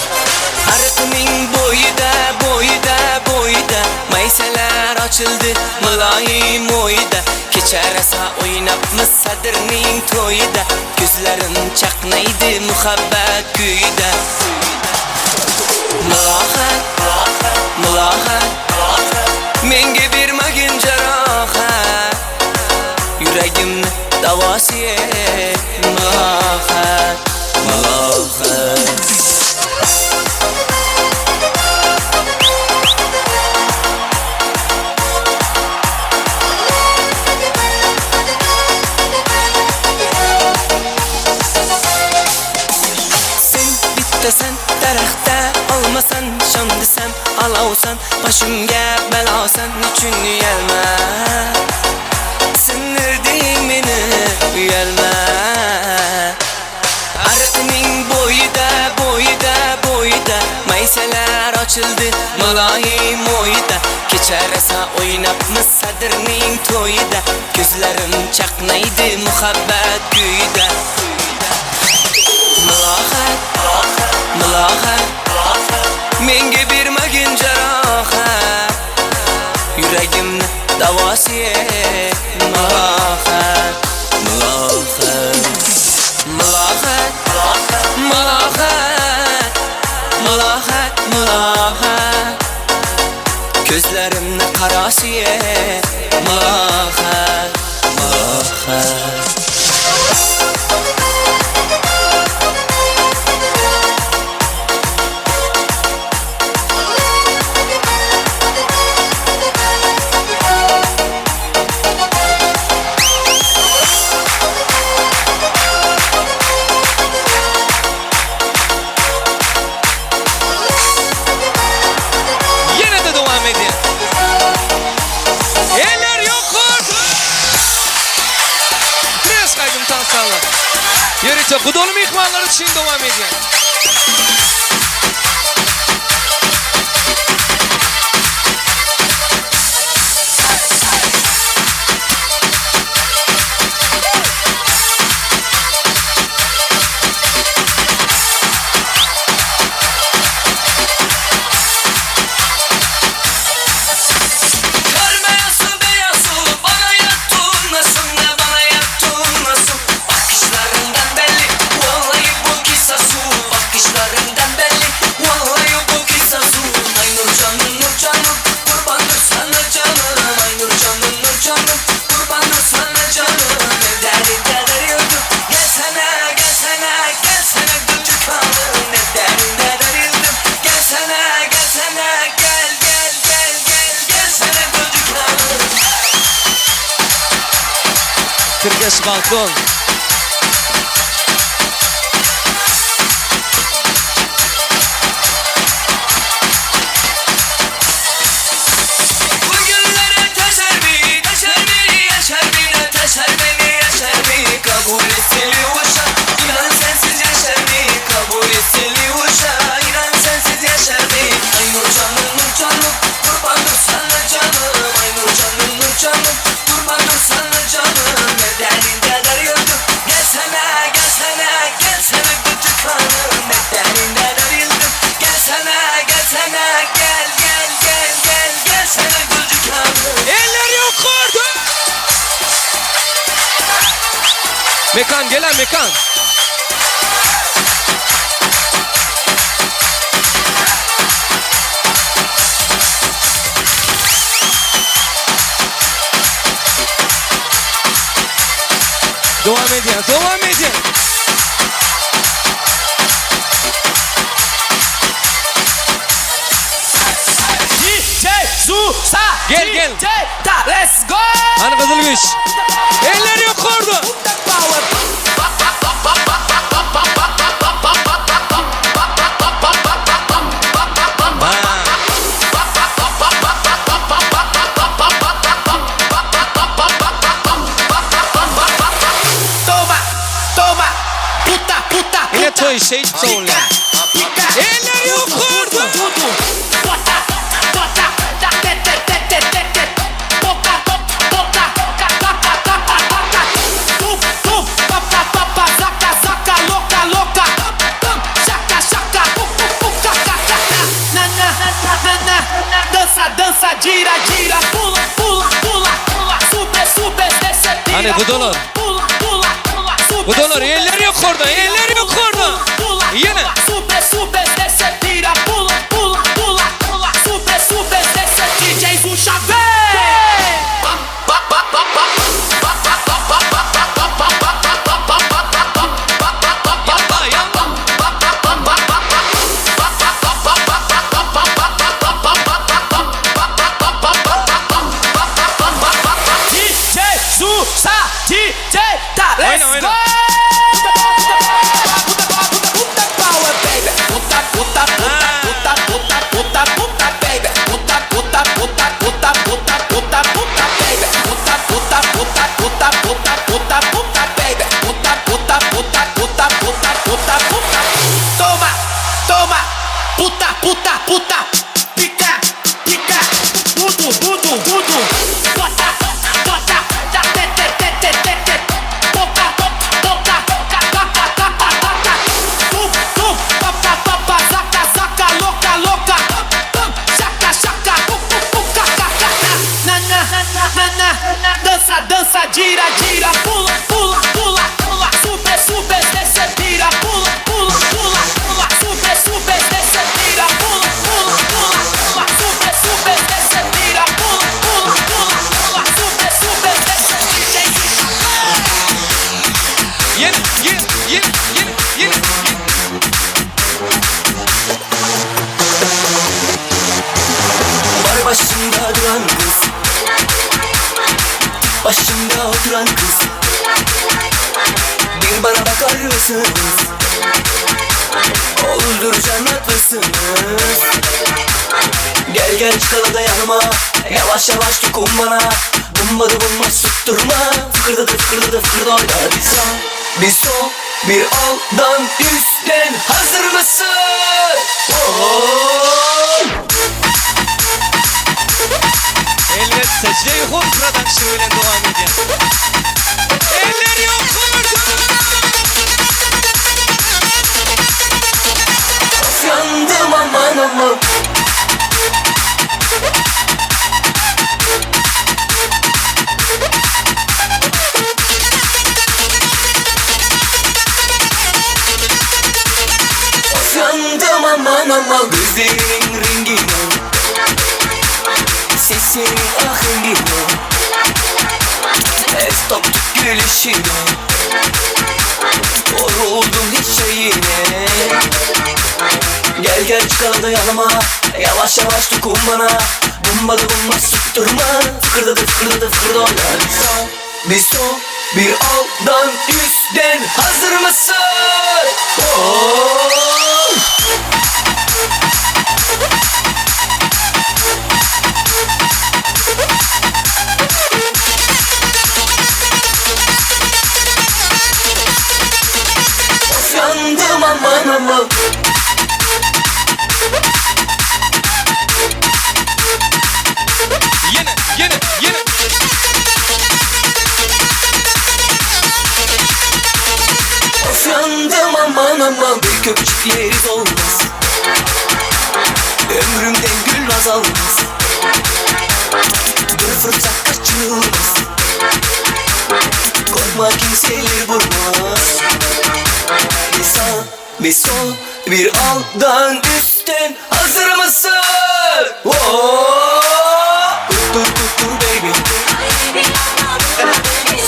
Arkamın boyda, boyda, boyda. Mayseler açıldı, mülayim oyda. Keçer esa oynapmız sadırning to'yida Gözlerim chaqnaydi muhabbet kuyida Mulohat, mulohat Menga bermagin jarohat Yuragimni davosiye Mulohat, mulohat Sen daraxtda olmasan sham desam alovsan boshimga balosan uchun uyalma sindirding meni uyalma ariqning bo'yida maysalar ochildi muloyim o'yida kechar esa o'ynabmiz sadrning to'yida ko'zlarim chaqnaydi muhabbat kuyida Mulohat, mulohat Menga bermagin jarohat Yuragimni davosiye Mulohat, mulohat Mulohat, mulohat Mulohat, mulohat Ko'zlarimni qarosiye Mulohat, mulohat Yürüyüşe kudolu mihmanları için devam edin. Türkiye'si balkon. Bugünlere taşar beni, yaşar beni kabul etseli uşa İnan sensiz yaşar beni, kabul etseli uşa İnan sensiz yaşar beni Ay nur canım, kurbandır sana canım Ay nur canım, kurbandır sana canım Ne derdin kadar yıldım, gelsene küçük hanım Ne derdin kadar yıldım, gelsene gelsene küçük hanım Eller yukarıda. Mekan gelen mekan. Devam edin, devam edin. Gel. Let's go! Hani kızılmış. Eller yukarıda. Yine toy şey soğurlar. Eller yukarıda. Dança, gira, pula, super, Hani bu dolar. Bu dolar elleri yok orada, elleri yok orada. Yine. Super, super, desce, tira, pula, pula, pula, pula. Super, super, desce, DJs um chave. DJ, tá, let's go! Power, baby. Puta, puta, puta, puta, puta, puta, baby. Puta, puta, puta, puta, puta, puta, puta, baby. Puta, puta, puta, puta, puta, puta, puta, baby. Puta, puta, puta, puta, puta, puta, puta. Toma, toma, puta, puta, puta. Pica, pica, budu, budu, budu. Bota, bota, da, te, te, te, te, te, te. Bota, bota, ca, ca, ca, ca, ca, ca, ca. Tum, tum, pa, pa, pa, pa, zaca, zaca, louca, louca. Chaca, chaca, pu, pu, pu, ca, ca, ca, ca. Na, na, na, na, na. Dança, dança, gira, gira. Pula, pula, pula, pula. Super, super, desce, tira. Pula, pula, pula, pula. Super, super, desce, tira. Pula, pula, pula, pula. Super, super, desce, tira. Pula, pula, pula, pula. Super, super, desce, DJ. Yine, yine, yine, yine, yine. Bar başında duran kız, başında oturan kız. Bir bana bakar mısınız? Olur cennet mısınız? Gel gel çıkalım da yanıma, yavaş yavaş dokun bana. Bumbadı bumba tutturma, fıkırdadı fıkırdadı fıkırdadı oynar. Bir sol, bir aldan üstten hazır mısın? Oh! Elbette Ceyhun Production ile devam ediyor. Elleri yok orada. Of yandım aman aman. Of yandım aman aman. Gözlerinin rengine, sesinin ahengine, estok gülüşüne, yoruldum hiç şeyine. Gel gel çıkalım da yanıma, yavaş yavaş dokun bana. Bumbalı bumba tutturma, fıkırdadı fıkırdadı fıkırdadı oynar. Bir sol, bir aldan üstten hazır mısın? Oh! Of yandım aman aman. Yine, yine, yine. Of yandım aman aman. Bir köpçük yeriz olmaz, ömrümden gül azalmaz. Bir fırçak kaçırılmaz, korkma kimseler vurmaz. Bir sağ, bir sol, bir aldan üstten hazır mısın? Oh! Kutur kutur baby,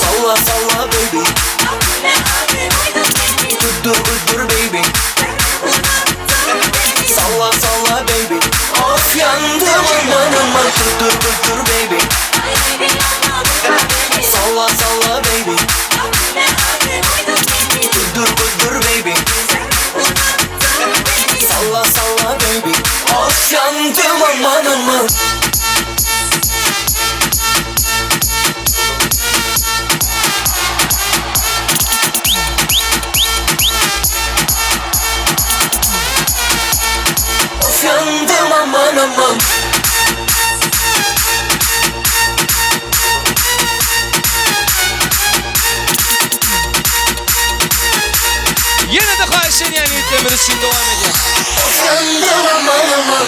salla salla baby. Kutur kutur baby, salla salla baby. Of yandım aman aman. Kutur kutur baby, salla salla baby. Kutur kutur baby, salla salla baby. Of yandım aman aman. Of yandım aman aman. Yine de Kayseri yani yüklemeniz için devam ediyor. Of yandım aman aman.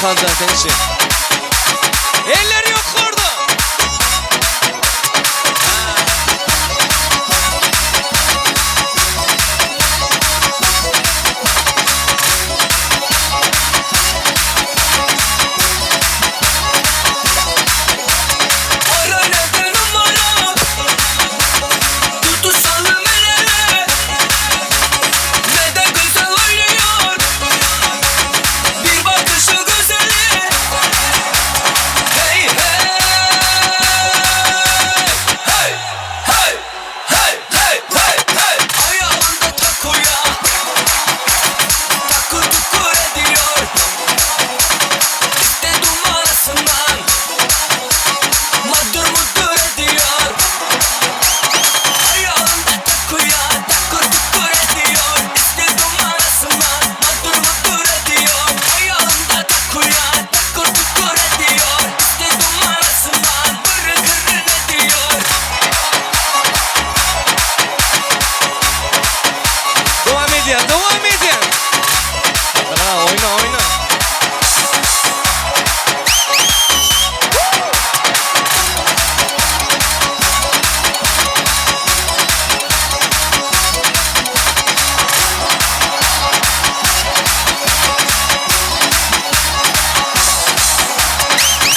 kalacak sen şey. Eller yok orada. Ara neden numara Tutuşalım el ele Ne de güzel oynuyor Bir bakışı güzeli Hey hey Hey hey hey hey hey hey Ayağında takuya Takır tukur ediyor İşte numarasından Madur mudur ediyor Ayağında takuya takır tukur ediyor İşte numarasından Madur mudur ediyor Ayağında takuya takır tukur ediyor İşte numarasından Bırı kırın ediyor Devam edin, devam edin. Ha, oyna, oyna.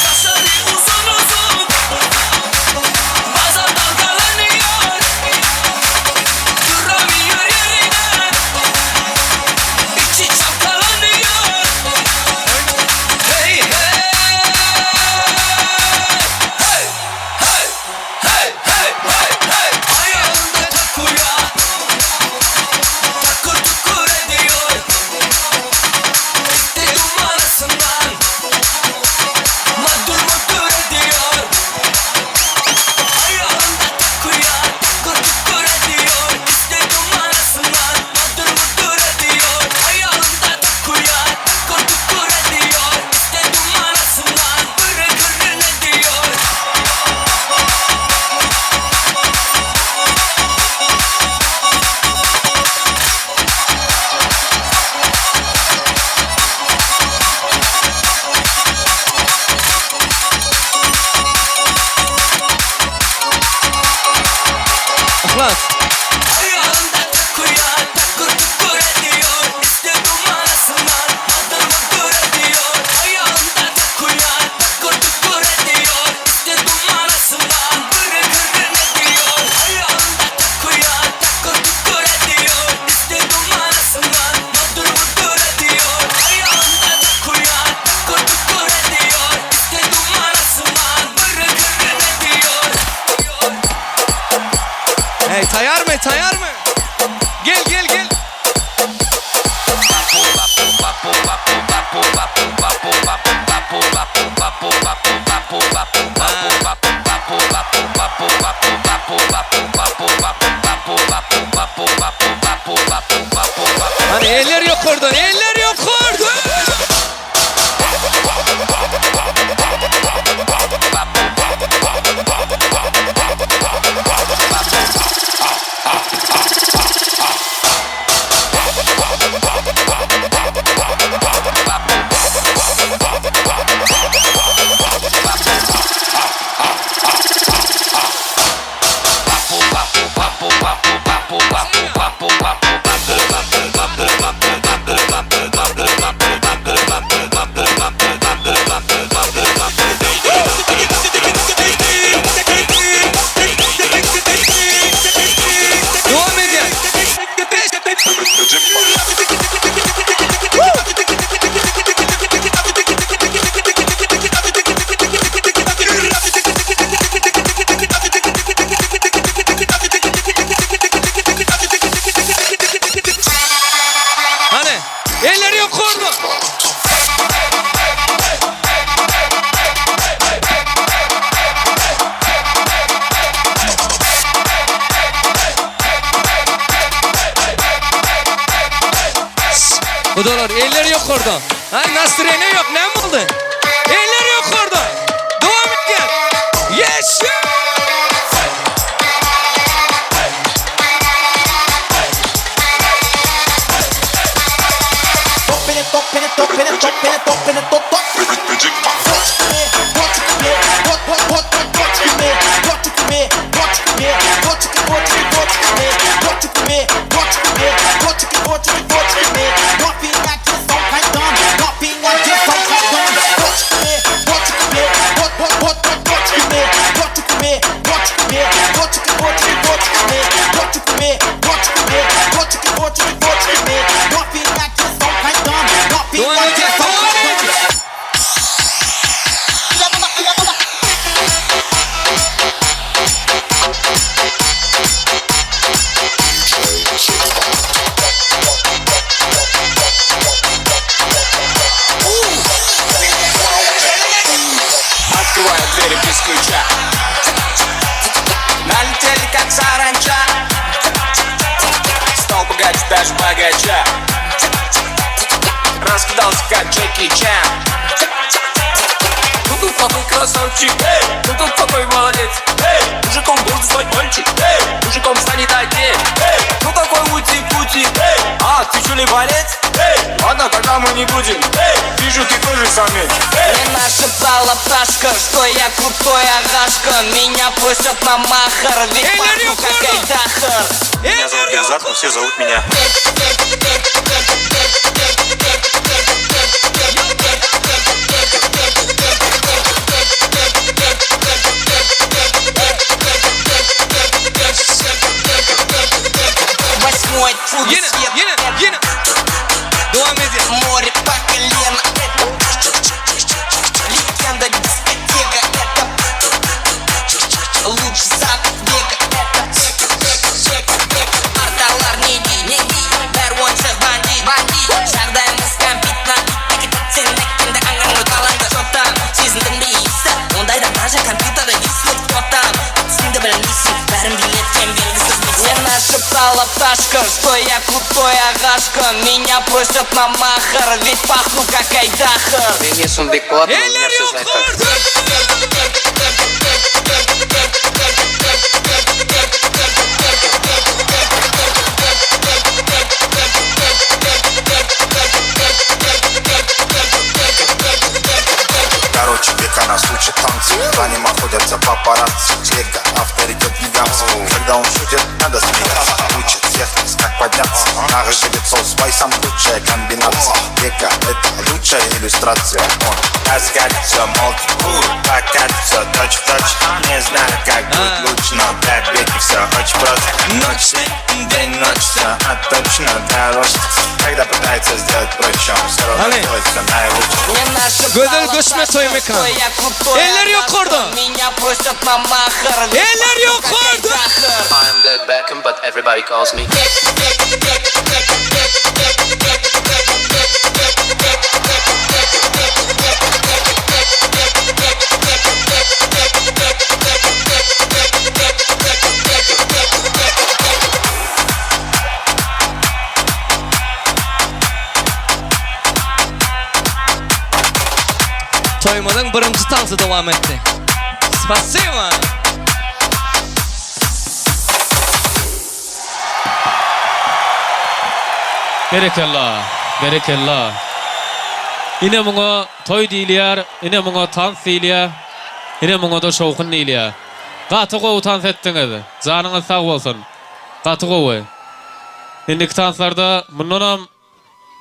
Saçları uzun uzun Bazen dalgalanıyor Duramıyor yerine İçi çalkalanıyor Hey hey Hey hey hey hey hey hey Ayağında takuya Takır tukur ediyor İşte numarasından Madur mudur ediyor Ayağında takuya takır tukur ediyor İşte numarasından Madur mudur ediyor Ayağında takuya takır tukur ediyor İşte numarasından Bırı kırın ediyor İhlas. Ayağında takuya takır tukur ediyor İşte numarasından Madur mudur ediyor Ayağında takuya takır tukur ediyor İşte numarasından Bırı kırın ediyor Ayağında takuya takır tukur ediyor İşte numarasından Madur mudur ediyor Ayağında takuya takır tukur ediyor İşte numarasından Bırı kırın ediyor Hey, tayar mı, tayar mı? Gel, gel, gel. Hani eller yok oradan, eller yok oradan. Devam edin. Hani eller yok orada. Kudalar eller yok orada. Ha Nasrene yok, ne oldu? Eller yok orada. Devam et gel. Yes. Top in it, top in it, top in it, top in it, top in it, top, top. двери без ключа. Налетели как саранча. Стал богаче даже богача. Раскидался как Джеки Чан. Ну тут какой красавчик, ну тут какой молодец. Мужиком будет звать мальчик, мужиком станет один. Ну такой ути-пути, а ты что ли болец? Ладно, тогда мы не будем, вижу ты тоже самец. Мне нашептала пташка, что я крутой агашка. Меня просят на махар, ведь пахну как Айдахар. Меня зовут Бекзат, но все зовут меня. Восьмой фут свет, море по колено. Легенда дискотека, это лучший запад века. Арталар неги, бәрвончы бандит. Жағдайымыз кәмпит набит, сен әккенде аңғаңды қаланды. Жоқтан сезіндің бе есі, ондайда даже компьютерді есі тоқтан. Сенді білмейсің, бәрін билеткен белгісіз мексен. Мне нашептала пташка, что я крутой агашка. Меня просят на махар, ведь пахну как Айдахар. Принесу бекплату, у меня все знает как. Короче, века нас учат танцы. За ним охотятся папарацци. Века авторитет гигантский. Когда он шутит, надо смеяться. Учит всех нас, как подняться. Наш жрецов с спайсом лучшая комбинация. Века это лучшая иллюстрация. Он раскатится, молчит, покатится точь-в-точь. Не знаю, как будет лучше, но для веки все очень просто. Ночь, день, ночь, все точно для роста. Когда пытается сделать проще, он все равно делается наилучше. Gödel göçme soy mekan. Eller yukarıda. Меня просят на махар. Eller yukarıda. I'm Dirk Beckham, but everybody calls me. Toymadan birinci tansı devam etti. Spasibo. Berekallah, berekallah. Ine muňa toy diýilýär, ine muňa tans diýilýär, ine muňa da şowkun diýilýär. Gaty gowy tans etdiňiz. Janyňyz sag bolsun. Gaty gowy. Indi tanslarda mundan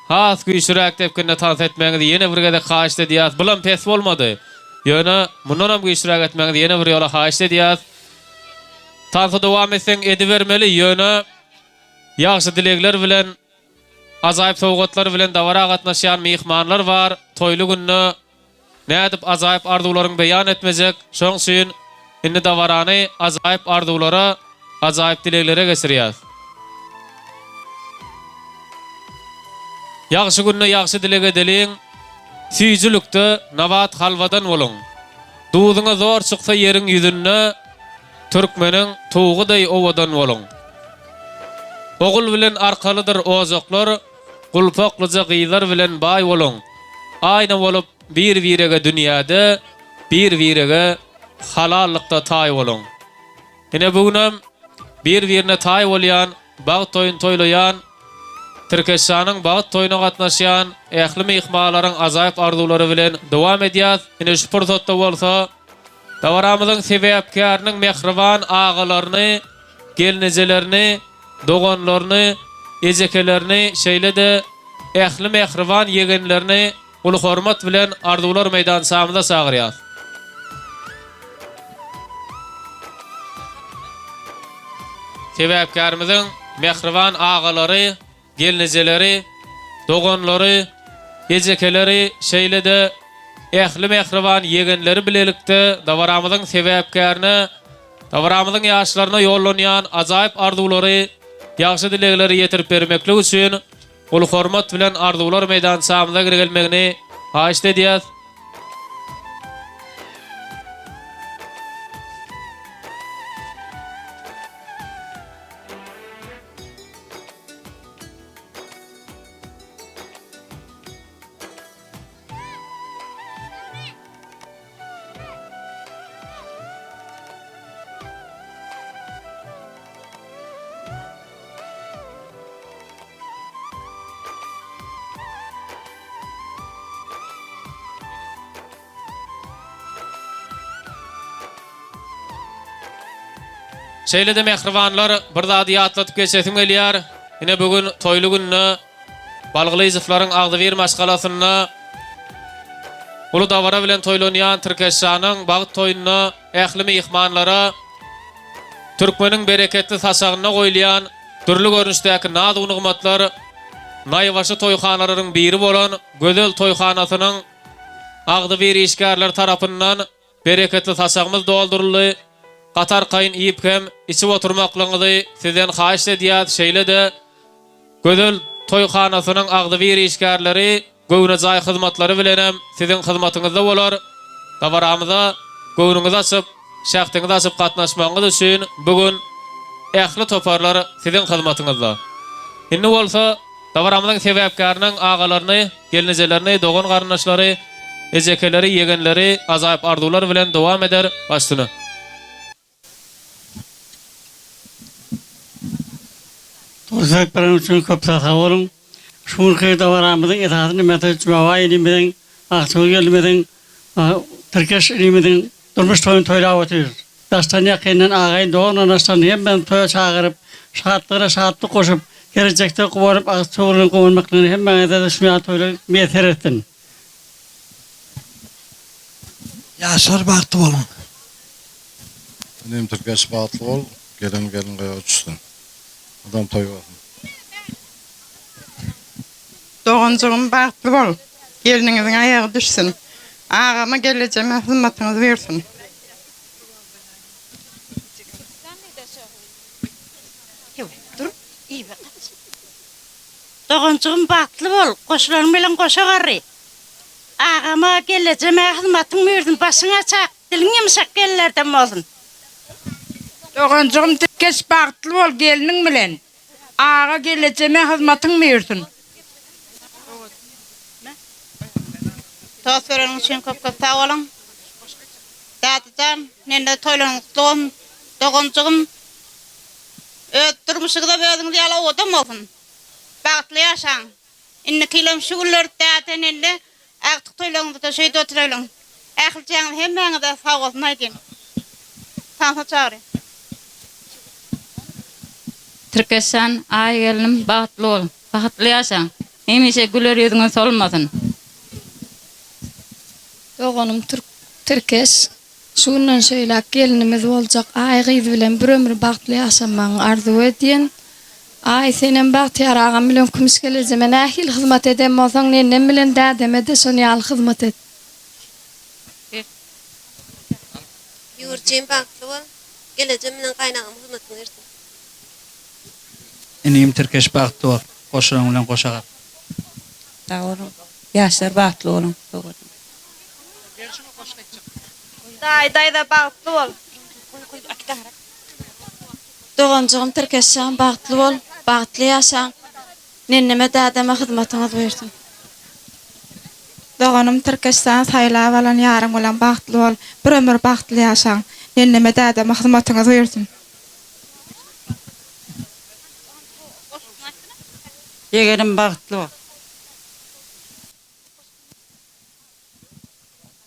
has güýçürek depkinde tans etmeňiz ýene bir gede haýyşda diýýär. Bulan pes bolmady. Ýöne mundan güýçürek etmeňiz ýene bir ýola haýyşda diýýär. Tansy dowam etseň edibermeli ýöne ýaxşy dilekler bilen azaýyp sowgatlar bilen dawara gatnaşýan mehmanlar bar. Toýly günne nädip azaýyp arzuwlaryny beýan etmejek. Şoň üçin indi dawarany azaýyp arzuwlara, azaýyp dileklere geçirýär. Ýagşy günne ýagşy dilek edeliň. Süýjülükde nawat halwadan boluň. Duýduňa zor çyksa ýeriň ýüzünde türkmeniň tuğuday owadan boluň. Ogul bilen arkalydyr ozoklar, gulpaklyja gyýlar bilen baý boluň. Aýna bolup bir-birege dünýäde, bir-birege halallıkda taý boluň. Ine bugünem bir-birine taý bolýan, bag toýun toýlaýan, Türkistanyň bagat toýuna gatnaşýan ähli mehmanlaryň azaýyp arzuwlary bilen dowam edýär. Ine şu pursatda bolsa, dawaramyzyň sebäpkäriniň mehriban agalaryny, gelnejelerini, doganlaryny, ejekelerini şeýle de ähli mehriban ýegenlerini ulu hormat bilen arzuwlar meýdançamyza sagyrýar. Sebäpkärimiziň mehriban agalary, gelnejeleri, doganlary, ejekeleri şeýle de ähli mehriban ýegenleri bilelikde dawaramyzyň sebäpkärine, dawaramyzyň ýaşlaryna ýollanýan ajaýyp arzuwlary, ýaxşy dilekleri ýetirip bermeklik üçin ulu hormat bilen arzuwlar meýdançamyza girgelmegini haýyşda edýär. Şeýle de mehribanlar bir zady ýatlatyp geçesim gelýär. Ine bugün toýly günni Balgylyzyflaryň Agdywer maşgalasyny Ulu davara bilen toýlanýan Türkeşanyň bagyt toýuny ähli mehmanlara Türkmeniň bereketli saçagyna goýulýan türlü görnüşdäki naz unumatlar Naýwaşy toýxanalarynyň biri bolan Gözel toýxanasynyň Agdywer işgärler tarapyndan bereketli saçagymyz dolduruldy. Qatar qaýyn iýip hem içip oturmaklaryňyzy sizden haýyş edýär. Şeýle de Gözel toýxanasynyň Agdywer işgärleri göwnejay hyzmatlary bilenem sizin hyzmatyňyzda bolar. Tawaramyza göwnüňizi açyp, şähtiňizi açyp gatnaşmagyňyz üçin bugün ähli toparlar sizin hyzmatyňyzda. Indi bolsa tawaramyzyň sebäpkäriniň agalaryny, gelnejelerini, dogan garnaşlary, ejekeleri, yegenleri, azaýyp arzular bilen dowam eder başlyny. Tozak paran üçün köp sağ olun. Şurkay davaramızın esasını mesaj cevaba elimizden, akçıl gelmeden, Türkeş elimizden durmuş toyun toyla oturuyoruz. Dastan yakından ağayın doğan dastan hem ben toya çağırıp, şahatlara şahatlı koşup, gelecekte kuvarıp, akçılığını kovulmaklarını hem ben de şuna toyla meter ettin. Yaşar baktı olun. Benim Türkeş bağıtlı ol, gelin kaya uçsun. Adam toy olsun. Doğancığım baktı bol. Gelininizin ayağı düşsün. Ağama geleceğime hizmetinizi versin. Doğancığım baklı bol, koşularım bilen koşa garri. Ağama geleceğime hizmetin versin, başına çak, dilin yumuşak gellerden olsun. Doğancığım Türkeş baktı bol gelinin bilen. Ağa geleceğime hizmetin versin. Toz verenin için köp sağ olun. Datıcan, nende toylanın kutluğun, doğancığım. Öttürmüşügde bezin diyala odam olsun. Baktlı yaşan. İnne kilom şugullar dağıtın nende. Aktık toylanın da şeyde oturalım. Akılacağın hem bana da sağ olsun aydın. Tansa çağırın. Türkeşan ay gelinim bahtlı ol. Bahtlı yaşan. Hemişe güler yüzüne solmasın. Doğanım Türkeş. Şundan şöyle gelinimiz olacak. Ay kız bilen bir ömür bahtlı yaşamanı arzu ediyen. Ay senin bahtiyar ağam bilen kümüş geleceğime nahil hizmet edem olsan nenem bilen dədeme de şunu al hizmet et. Yurcim baktı ol. Geleceğimden kaynağım hizmetini versin. Enim Türkeş baktı ol. Koşulan ulan koşağa. Sağ olun. Yaşar bahtlı olun. Day da baktlı ol. Doğancığım Türkeşan bahtlı ol. Bahtlı yaşan. Neneme dədeme hizmetiniz versin. Doğanım Türkeş'ten sayla olan yarın olan bahtlı ol. Bir ömür bahtlı yaşan. Nenneme dədeme hizmetiniz versin. Yegenim bahtlı ol.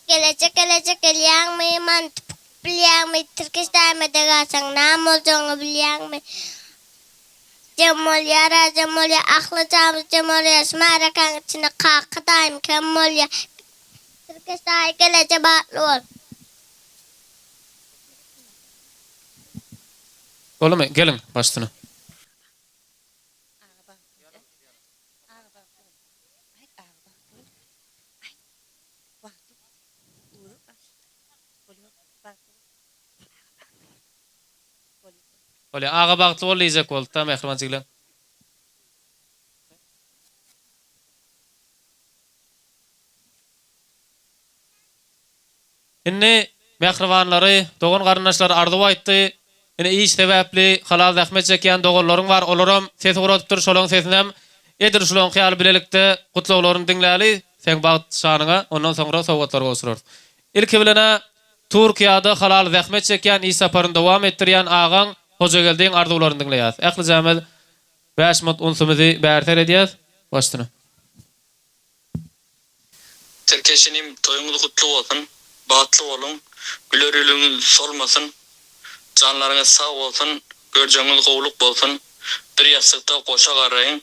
Gelecek elyan mı mantıp bilyan mı Türkeş daimede kalsan nam olacağını bilyan mı Cemol yara cemol ya aklı camız cemol ya smarakan içine kakı daim kemol ya Türkeş dahi gelecek bağlı ol. Oğlum gelin başlyny. Öyle ağa baktlı ol diyecek oldu da mehribançygyla. Inni mehribanlary, dogan garnaşlary arzuw aýtdy. Ine iş sebäpli halal zähmet çekýän doganlaryň bar. Olaram ses guradypdyr, şolaň sesinem edir şolaň hyýal bilelikde gutlawlaryny diňläli. Sen bagt şanyňa, ondan soňra sowgatlar goşurar. Ilki bilene Türkiýede halal zähmet çekýän iş saparyny dowam etdirýän ağaň hojageldiň arzuwlaryny diňleýär. Ähli jamal 5 minut unsumyzy bärter edýär. Başlyny. Türkeşinim toyuňyz gutly bolsun, batly bolun, güler ýüzüňiz solmasyn. Canlarınız sağ olsun, göreceğiniz kovuluk olsun. Bir yastıkta koşa qarayın.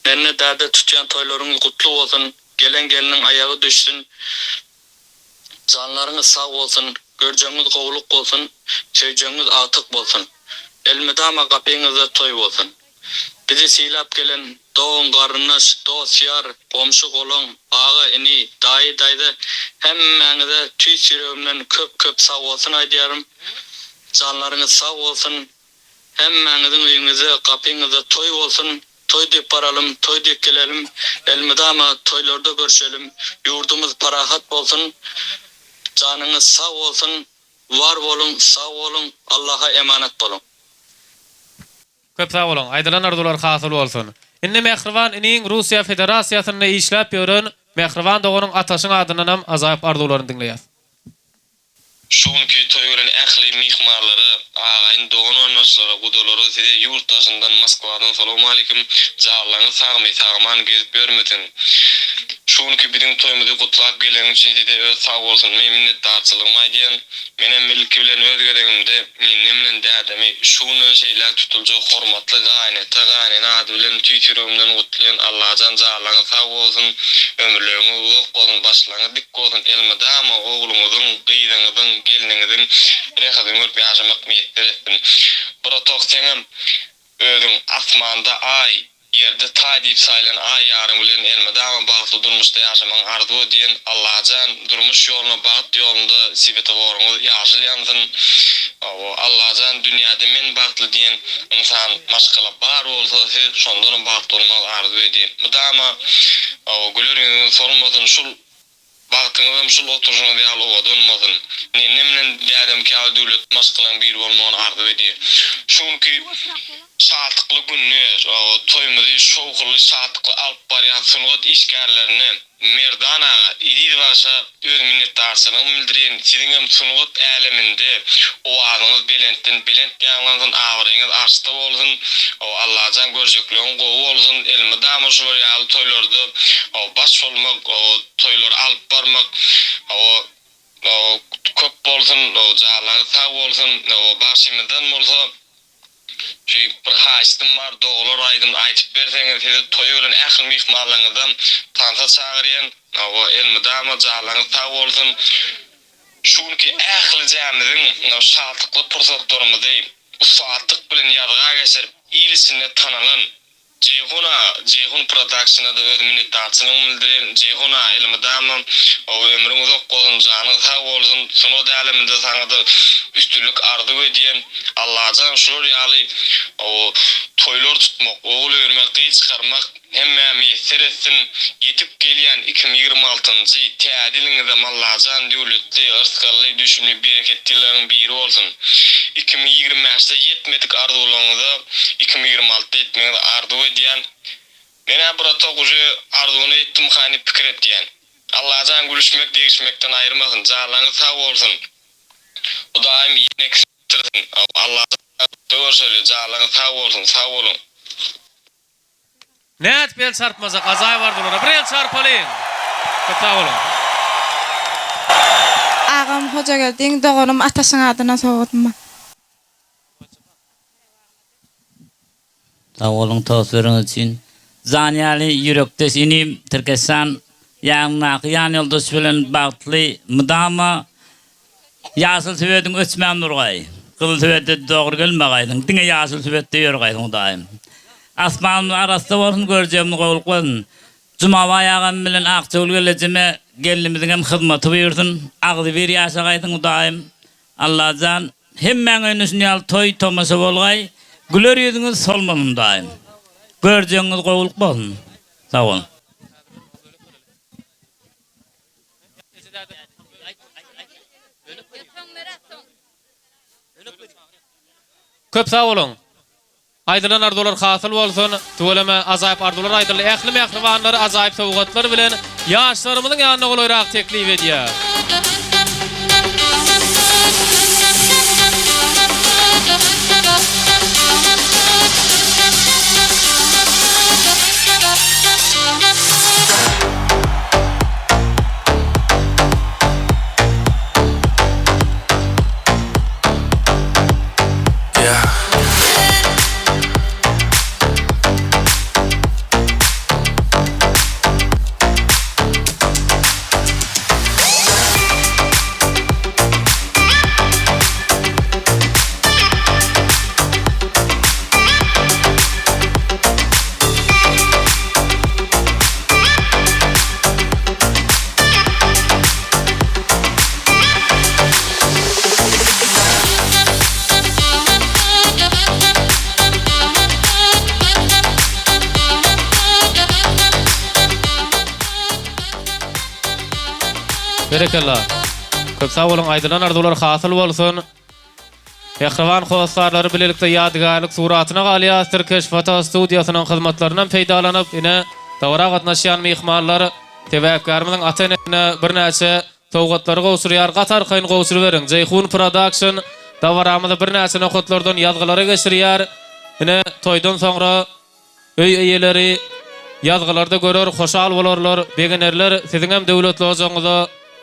Nenne derde tutuyan toylarınız kutlu olsun. Gelen gelinin ayağı düşsün. Canlarınız sağ olsun, göreceğiniz kovuluk olsun. Seveceğiniz atık olsun. Elmedama kapınızda toy olsun. Bizi silap gelen doğun qarınlaş, dosyar, komşu kolun, ağa ini, dayı daydı hemmenize tüy sürüğümden köp sağ olsun aydıyarım. Canlarınız sağ olsun. Hemmenizin uyunuza, kapınıza toy olsun. Toy deyip baralım, toy deyip gelelim. Elmedama toylarda görüşelim. Yurdumuz parahat olsun. Canınız sağ olsun. Var olun, sağ olun. Allah'a emanet olun. Köp sağ olun. Aydılan ardular hasıl olsun. Inni Mehrivan inin Rusiya Federasyasynda işläp ýören Mehrivan doganyň ataşyň adynam azayıp ardularını dinleýär. Şunki toyuren ähli mihmarları, ağayın doğun anlaşları, gudoları size yurttaşından Moskvadan salamu aleyküm. Jağlarını sağman gezip görmedin. Şunki bizim toyumuzu kutlap gelen için size öz sağ olsun. Men minnetdarçylygym aýdýan. Menen milki bilen öz geregimde minnemle dädemi şunun şeyler tutulacak hormatly gayne ady bilen tüýsürümden gutlayan Allah'tan jağlarını sağ olsun. Ömürlüğünü uzak olsun, başlaryňyz dik olsun. Elmedama oğluňyzyň, gyýdyňyzyň, geliniňiziň rehatyny görüp ýaşamak niýetler etdim. Bura toksaňam özüň asmanda ay, yerde ta diýip saýlan ay ýarym bilen elmedama bagtly durmuşda ýaşamak arzuw diýen Allahjan durmuş ýoluny bagat ýolunda sibete boruňyz ýaşalýansyn. Allahjan dünýäde men bagtly diýen insan maşgala bar bolsa şondan bagtly bolmak arzuw edýär. Mudama gülüriňiz sormasyn şul Bagtyňyzym şul oturuşyňyzy ýaly owadynmasyn. Nemlen dädem käl döwlet maşgylan bir bolmagyny arzuw edýär. Şunki şatykly günler, toýumyzy şowkly şatykly alyp barýan sunugat işgärlerini Merdana idi başa öz minnetdarçylygyny bildiren siziňem sunugat äleminde o adyňyz belent ýanlansyn, awryňyz açdy bolsun. Allahjan görjeklegiň gowy bolsun. Elmedama şol ýaly toýlarda baş bolmak, toýlar alyp barmak, köp bolsun, jağlar sağ bolsun, başymyzdan bolsa bir haýstym bar, doglar aýdym aýtyp berseňiz, size toý bilen ähli mihmanlaryňyzdan tansa çagyrýan, elmedama jağlar sağ bolsun. Şunki ähli jämimiň şatykly pursatlarymyzy usatyk bilen ýarga geçirip ilisine tanalan Ceyhun Production'a da öz minnetdarçylygyny bildiren Ceyhun'a elmedama ömrüň uzak bolsun, janyň sağ bolsun, sunuw däleminde saňa da üstünlük arzuw edýän Allahjan şol ýaly toýlar tutmak, oğul örmek, gyý çykarmak hemme meýser etsin. Yetip gelýän 2026-njy tädiliňizde Allahjan döwletli, ırsgarly, düşümli, bereketlilerin biri bolsun. 2025-de yetmedik arzuwlaryňyza 2026-da etmeňizi arzuw edýän. Mene bura toguju arzuwny etdim hani pikir etýän. Allahjan gülüşmek, degişmekden aýyrmasyn, jağlaryňyz sağ bolsun. Bu daim ýene kirsin. Allahjan döwürşeli, jağlaryňyz sağ bolsun, sağ bolun. Näet bel çarpmazak azay bardylar. Bir el çarpalyň. Köp bolun. Ağam hoca geldiň doganym ataşyň adyna sowatma. Sağ olun tasviriniz için. Zaniyali yürekte inim Türkistan yan yoldaş bilen bagtly mudama ýasyl sebedin öçmän durgay. Kızıl sebedde dogry gelmegaýdyň. Diňe ýasyl sebedde ýörgaýdyň daim. Asmanymyň arasynda bolsun görjegimni gowul goýdum. Jumawa ýagam bilen akçyl gelejime gelinimiziň hem hyzmaty buyurdun. Agdy bir ýaşagaýdyň daim. Allahjan hemmeň öňüňiz ýal toy tomasy bolgay. Güler ýüzüňiz solmanyn daim. Görjegiňiz gowul bolsun. Sağ olun. Köp sağ olun. Aýdylan ardular hasyl bolsun. Töweleme azayıp ardular aýdyly ähli mehribanlary azayıp sowgatlar bilen ýaşlarymyzyň ýanyna golayrak teklip edýär. Berekallah. Köp sağ bolun, aýdylan arzular hasyl bolsun. Ýahrawan howaslarlary bilelikde ýadygärlik suratyna galýa Türkeş foto studiýasynyň hyzmatlarynyň peýdalanyp ine tawra gatnaşýan mehmanlar tebäpkärimiň ata-enäne birnäçe sowgatlary gowsurýar, gatar kaýyn gowsur beriň. Jeyhun Production tawramyzda birnäçe nokatlardan ýazgylary geçirýär. Ine toýdan soňra öý eýeleri ýazgylarda görür, hoşal bolarlar, begenerler siziň hem döwletli ojaňyza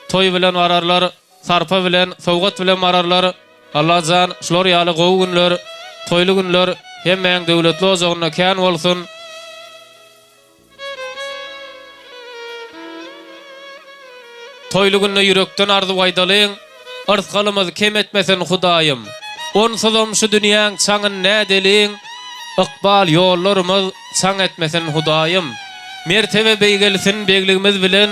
toy bilen bararlar, sarpa bilen, sowgat bilen bararlar. Allah zan şular ýaly gowy günler, toýly günler hemmeň döwletli ojagyna kän bolsun. Toýly günne yürekden ardy waýdalyň, artgalymyzy kem etmesen Hudaýym. Onsuzam şu dünýäň çaňyny nädeliň, ykbal ýollarymyz çaň etmesen Hudaýym. Mertebe beýgelsin begligimiz bilen,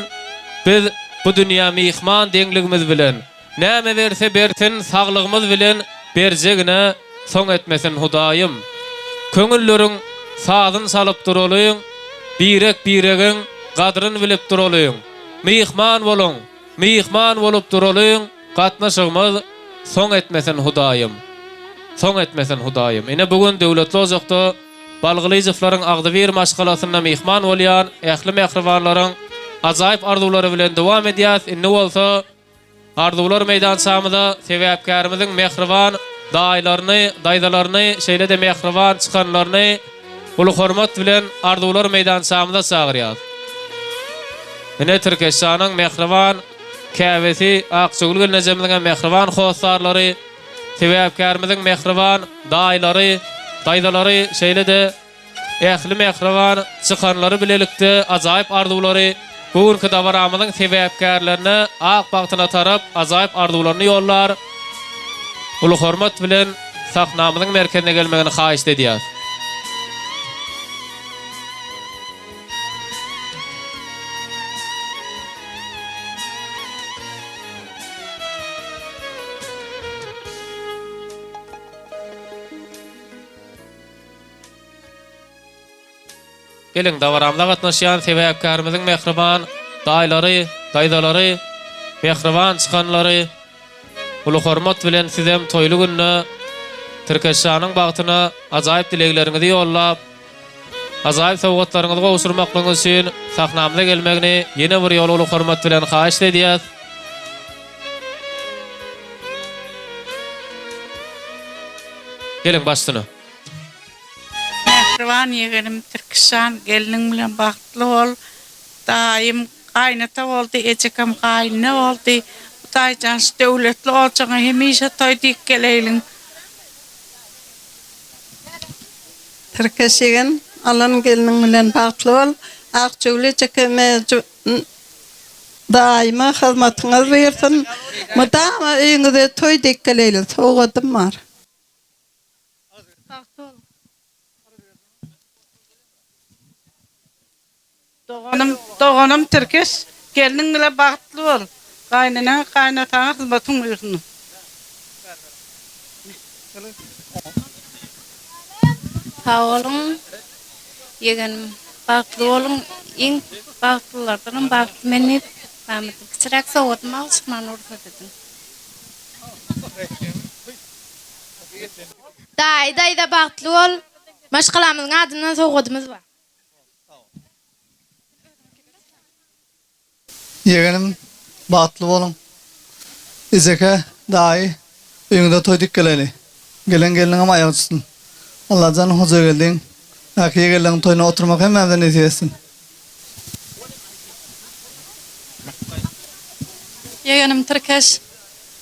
biz bu dünýä mihman deňligimiz bilen, näme berse bersin saglygymyz bilen berjegine soň etmesen Hudaýym. Köňülleriň sazyny salyp duralyň, birek-biregiň gadryny bilip duralyň. Mihman bolun, mihman bolup duralyň, gatnaşygymyz soň etmesen Hudaýym. Soň etmesen Hudaýym. Ine bugün döwletli ojakda balgylyjyklaryň Agdybir maşgalasyna mihman bolýan ähli mehribanlaryň ajaýyp arzulary bilen dowam edýäs. Inne bolsa arzular meýdançamyzda sebäpkärimiziň mehriban daýlaryny, daýdalaryny, şeýle de mehriban çykanlaryny ulu hormat bilen arzular meýdançamyzda çagyrýar. Ine Türkeşanyň mehriban käbesi, Akçugul nejemliň mehriban howaslarlary, sebäpkärimiziň mehriban daýlary, daýdalary, şeýle de ähli mehriban çykanlary bilelikde ajaýyp arzulary bugünkü dawramynyň sebäpkärlerine ak bagtyna tarap ajaýyp arzularyny ýollar. Ulu hormat bilen sahnamyzyň merkezine gelmegini haýyş edýär. Gelin dawramda gatnaşýan sebäpkärimiziň mehriban daýlary, daýdalary, mehriban çykanlary ulu hormat bilen sizem toýly günne Türkeşanyň bagtyna ajaýyp dilekleriňizi ýollap, ajaýyp sowgatlaryňyzy gowşurmaklaryňyz üçin sahnamyza gelmegini ýene bir ýol ulu hormat bilen haýyş edýär. Gelin başlyna. Mehriban yeğenim Türkistan geliniň bilen bagtly bol. Daýym gaýnata boldy, ejekam gaýna boldy. Daýjan döwletli oljaňa hemişe toý dik geleýin. Türkistan alan geliniň bilen bagtly bol. Akçugul ejekame daýyma hyzmatyňyz bersin. Mudama öýüňizde toý dik geleýin. Sowgatym bar. Doğanım Türkis, gelinin bile bagtly bol. Gaýnana, gaýnataňa hyzmatyň bersin. Sağ olun. Yeğenim bagtly bolun. Iň bagtlylardan bagtly meni Ahmet'in kıçırak soğutma alışman orta dedim. Dayda bagtly bol. Maşgalamyzyň adyndan soğudymyz bar. Yeğenim batlı bolun. İzeke dahi öňünde toýdyk geleli. Gelen geliniň aýagy tutsun. Allah jany hoja geldin. Akyň geliniň toýuna oturmak hemmäden etýäsin. Yeğenim Türkeş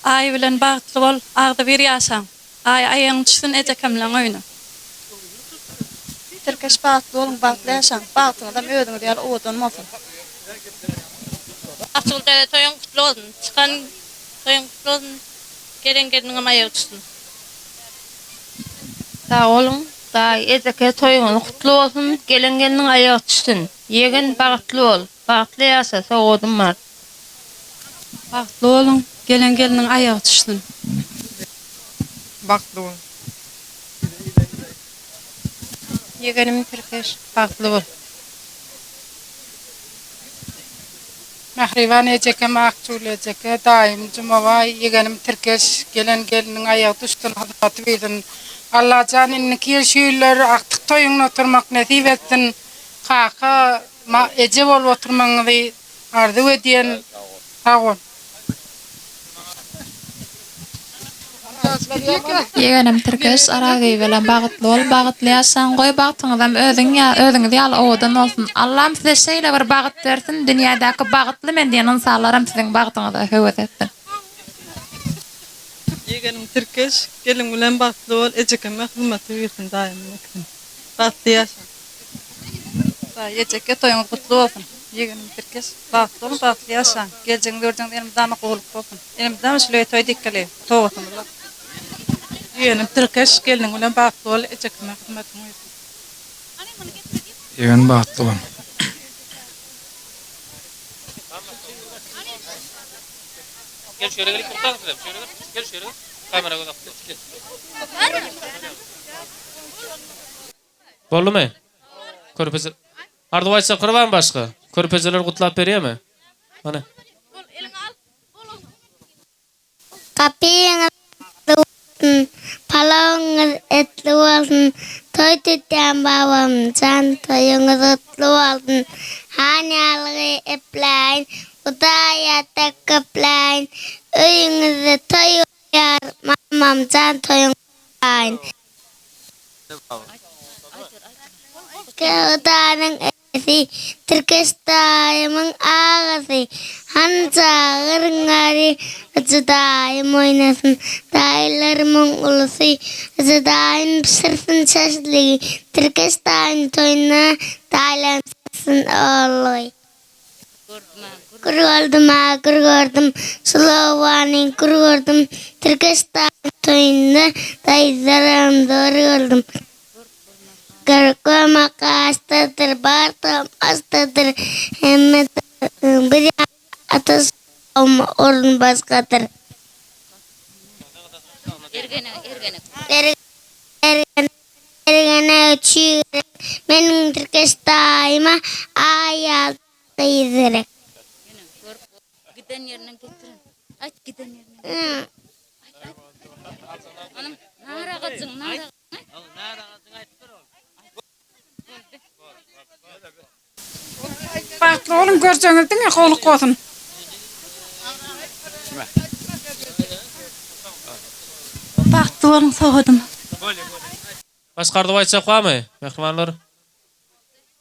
ay bilen bagtly bol. Agdybir ýaşaň. Ay aýaň düşsün ejekamlaň oýna. Türkeş bagtly bolun, bagtly ýaşaň. Bagtyňyzdan öýdüňiz ýaly owadanmasyn. Akçulda toyun kutlu olsun. Çıkan toyun kutlu olsun. Gelin amayı tutsun. Sağ olun. Da ezeke toyun kutlu olsun. Gelin ayağı tutsun. Yegin bagtlı ol. Bagtlı yaşa soğudum var. Bagtly bolun. Gelin ayağı tutsun. Bagtly bol. Yegenim Türkeş bagtlı ol. Ahrivan eceke maqçul eceke daim cumavay yegenim Türkeş gelen gelinin ayağı düştün hizmet verdin. Allah canın kirşüler aktık toyun oturmak nasip etsin. Kaka ece bol oturmanızı arzu ediyen sağ ol. Yegenim Türkeş aragy bilen bagtly ol, bagtlysan goý bagtyňyzam özüňiz ýaly owadan bolsun. Allah'ım size şeýle bir bagyt bersin, dünýädäki bagtly men diýen insanlarym siziň bagtyňyza höwet etsin. Yegenim Türkeş, gelin bilen bagtly ol, ejekeme hizmet bersin daim. Bagtly ýaşa. Ejeke toýuň gutly bolsun. Yegenim Türkeş, bagtly ol, bagtly ýaşa. Geljeň görjeň elimizde makbulyk bolsun. Elimizde şuly toý dikkeli, towatymyz. Yegenim Türkeş, gelin bilen bagtly ol, ejekeme hizmet bersin. Yegenim bagtly ol. Gel şöyle gelip kurtar mısın? Şöyle gel şöyle. Kamera koy. Boldu mu? Körpezer. Ardıvaysa kurban başka. Körpezerler kutlap beriyor mu? Hani? Kapıyı palağınız etli olsun. Toy tütten babam can toyunuz etli olsun. Hanyalığı epleyin. Udaya tekepleyin. Öyünüzü toy uyar. Mamam can toyunuz epleyin. Udanın esi. Türkeş dayımın ağası. Hanca gırngari. Acı dayım oynasın. Dayılarımın ulusu. Acı dayım pişirsin çeşitliği. Türkeş dayım toyuna. Dayılarım pişirsin oğluy. Kurgordum. Slovanya'nın kurgordum. Türkeş dayım toyunda. Dayılarım doğru oldum. Garkoma kastadır, bartam astadır. Hem bir atas orun başkadır. Ergene uçuyorek. Benim Türkeş daima ayağı kıydırak. Giden yerine getirin. Aç giden yerine. Hanım, nara kaçın, nara. Bagtly oğlum görjeňiz diňe goýulyk bolsun. Bagtly bolun soğudum. Başkardy aýtsak barmy? Mehrimanlar.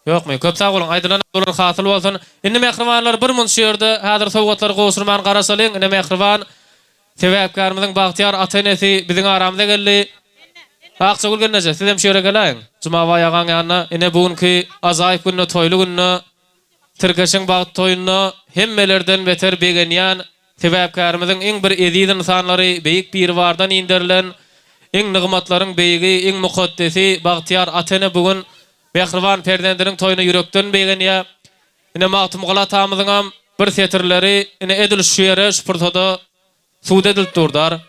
Ýokmy? Köp sag bolun, aýdylan bolar hasyl bolsun. Indi mehrimanlar bir mun şeýerde häzir sowgatlar goşurman garasalyň, indi mehriban sebäpkarymyzyň Bagtyar atanesi biziň aramyza geldi. Aqçagul gelneje, sizem şeýere geleň. Jumawa ýagan ýanyna, ine bugünkü azaýyp günne toýly günne Türkeşiň bagyt toýuny hemmelerden beter begenýän sebäpkarymyzyň iň bir eziz insanlary beýik bir wardan indirilen iň nygmatlaryň beýigi, iň mukaddesi Bagtyar atene bugün mehriban perdendiriň toýuny ýürekden begenýär. Ine magtum gala tamyzyň bir setirleri ine edil şeýere şpurtada suud edilip durdar.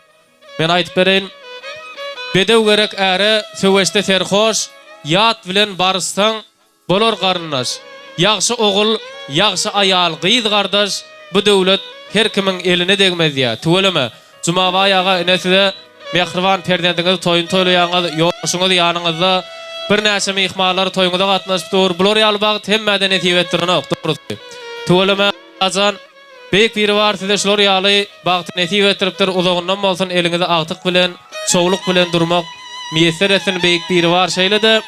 Men aýtyp bereýin. Bedew gerek äre söweste serhoş ýat bilen baryssaň bolar garyndaş. Ýagşy ogul, ýagşy aýal, gyýz gardaş bu döwlet her kimiň eline degmezýär. Tuweleme Jumawa ýaga ineside mehriban perdendiňiz toýun toýlaýaňyz ýoşuňyz ýanyňyzda bir näçe mehmanlar toýuňyza gatnaşyp dur. Bular ýaly bagyt hemmeden netip etdirnok. Tuweleme ajan beýik biri bar size şolar ýaly bagty netip etdiripdir. Uzagyndan bolsun eliňizi agtyk bilen, çoğuluk bilen durmak miýesser etsin beýik biri bar şeýle de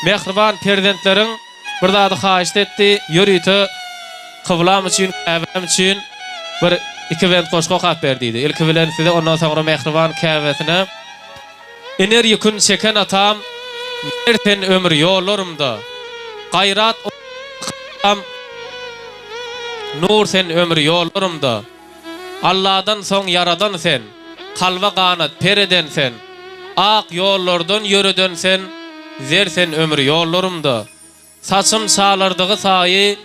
mehriban perdentleriň bir zady haýyş etdi. Ýörüýte kıblam üçin, äwem üçin bir iki went goşgok hap berdiydi. Ilki bilen size ondan soňra mehriban käwesine ener ýükün çeken atam nerden ömür ýollarymda gaýrat am nur sen ömür ýollarymda Allah'dan soň yaradan sen kalva kanat pereden sen ak ýollardan ýöreden sen zer sen ömür ýollarymda saçym çalardygy saýy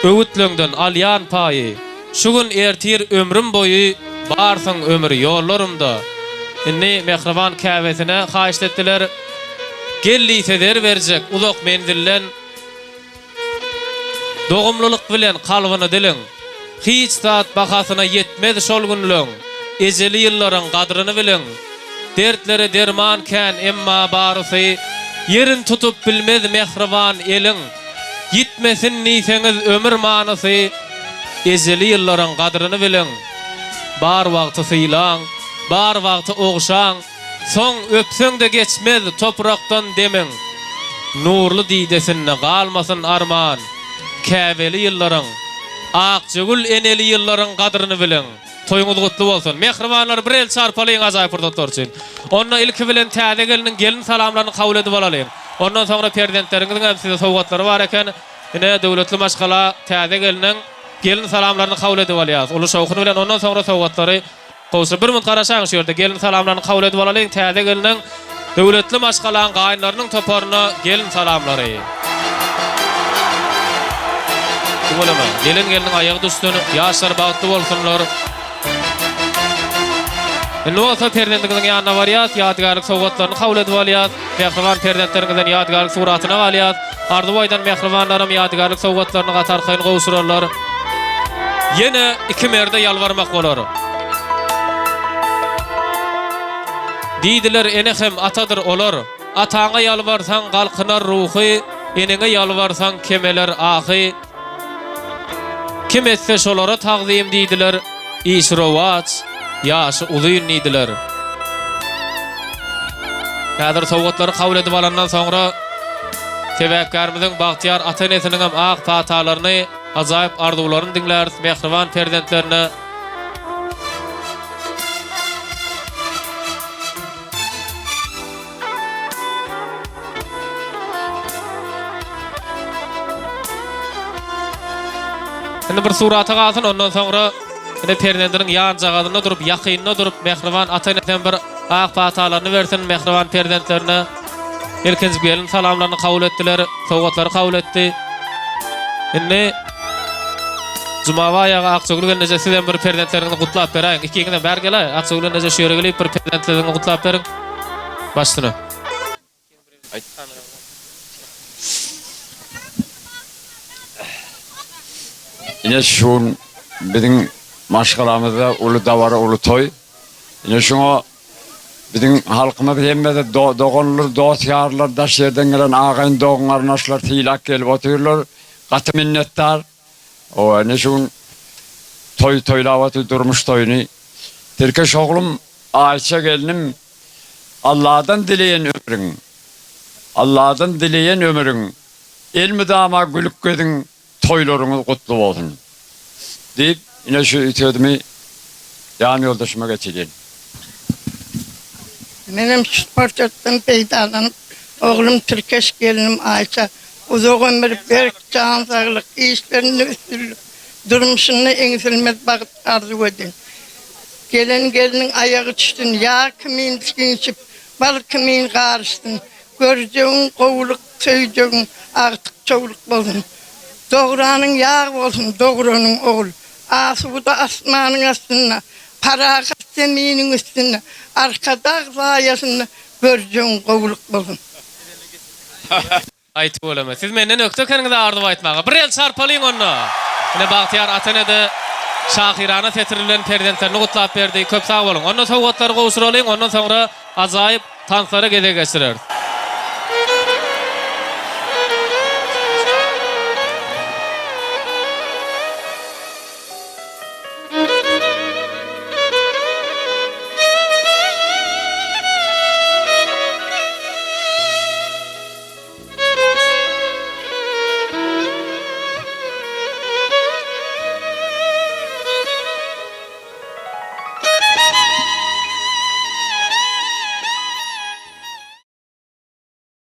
öwütlüňden alýan paýy şu gün ertir ömrüm boyu barsaň ömür ýollarymda. Indi mehriban käwesine haýyş etdiler. Gelli seder berjek uzak menzillen Dogumluluk bilen kalbyny diliň. Hiç zat bakasyna yetmez şol günlüň. Ejeli ýyllaryň gadryny biliň. Dertlere derman kän emma barysy yerin tutup bilmez mehriban eliň. Gitmesin niseňiz ömür manysy. Ejeli ýyllaryň gadryny biliň. Bar wagty sylaň, bar wagty ogşaň. Soň öpseň de geçmez toprakdan demiň. Nurlu didesinne galmasyn arman. Käbeli ýyllaryň, akjygul eneli ýyllaryň gadryny biliň. Toýuňyz gutly bolsun. Mehribanlar bir el çarpalyň ajaýyp purdatlar üçin. Onda ilki bilen täze geliniň gelin salamlaryny kabul edip alalyň. Ondan soňra perdentleriňiziň hem size sowgatlary bar eken, ine döwletli maşgala täze geliniň gelin salamlaryny kabul edip alýas. Ulu şowkuny bilen ondan soňra sowgatlary gowşy bir mut garaşaň şu ýerde gelin salamlaryny kabul edip alalyň. Täze geliniň döwletli maşgalaň gaýynlarynyň toparyna gelin salamlary. Bolama, gelin aýagy düşdün, ýaşlar bagtly bolsunlar. Nuwasa perdentleriň ýanyna barýas, ýadgarlyk sowgatlaryny kabul edip alýas, mehriban perdentleriňizden ýadgarlyk suratyny alýas, ardy boýdan mehribanlarym ýadgarlyk sowgatlaryny gatarkaýyn gowşurarlar. Ýene iki merde ýalbarmak bolar. Diýdiler ene hem atadyr olar. Ataňa ýalbarsaň galkynar ruhy, enege ýalbarsaň kemeler ahy. Kim etse şolara taqdim diýdiler, işrowaç, ýaşy uzyň diýdiler. Häzir sowgatlary kabul edip alandan soňra sebäpkärimiziň Bagtyar ata-enesiniň hem ak patalaryny, ajaýyp arzuwlaryny diňlär, mehriban perdentlerini. Indi bir surata galsyn, ondan soňra ine perdentleriň ýan jagadyna durup, ýakynyna durup, mehriban ata-enesiň bir ak patalaryny bersin mehriban perdentlerine. Ilkinji gelin salamlaryny kabul etdiler, sowgatlary kabul etdi. Indi Jumawa ýaga Akçagul gelneje sizden bir perdentlerini gutlap beraýyn. İkiňizden bär gele, Akçagul gelneje şu ýere gelip bir perdentlerini gutlap beriň. Başlyna. Yine şun bizim maşgalamızda ulu davara ulu toy. Yine şuna bizim halkımız hemmede doğanlar, doğasyarlar, daş yerden gelen ağayın doğun naşlar tilak gelip otururlar. Katı minnettar. O yine şun toylavatı durmuş toyunu. Terkeş oğlum Ayşe gelinim Allah'tan dileyen ömrün. Allah'tan dileyen ömrün. El müdama gülük gözün toylarınız kutlu olsun. Deyip yine şu ütüdümü yani yoldaşıma geçireyim. Benim sportçattan peydalanıp oğlum Türkeş gelinim Ayşe. Uzak ömür berk, can sağlık, işlerini üstürlük, durmuşunu engsilmez bakıp arzu edin. Gelinin ayağı düştün, ya kimin düşkünçüp, bal kimin karıştın. Göreceğin kovuluk, söyleyeceğin artık çoğuluk bolsun. Doğranın yağ olsun, doğranın oğul. Asuda asmanın astına, para kasteminin üstüne, arkada rayasına göreceğin kovuluk bolsun. Aytip bolama. Siz menden öktökeniňizde ardyp aýtmaga. Bir el çarpalyň onda. Ine Bagtyar ata-enede şahirana setirilen perdentlerini gutlap berdi. Köp sag bolun. Ondan sowgatlary gowşuralyň, ondan soňra ajaýyp tanslara gede geçirer.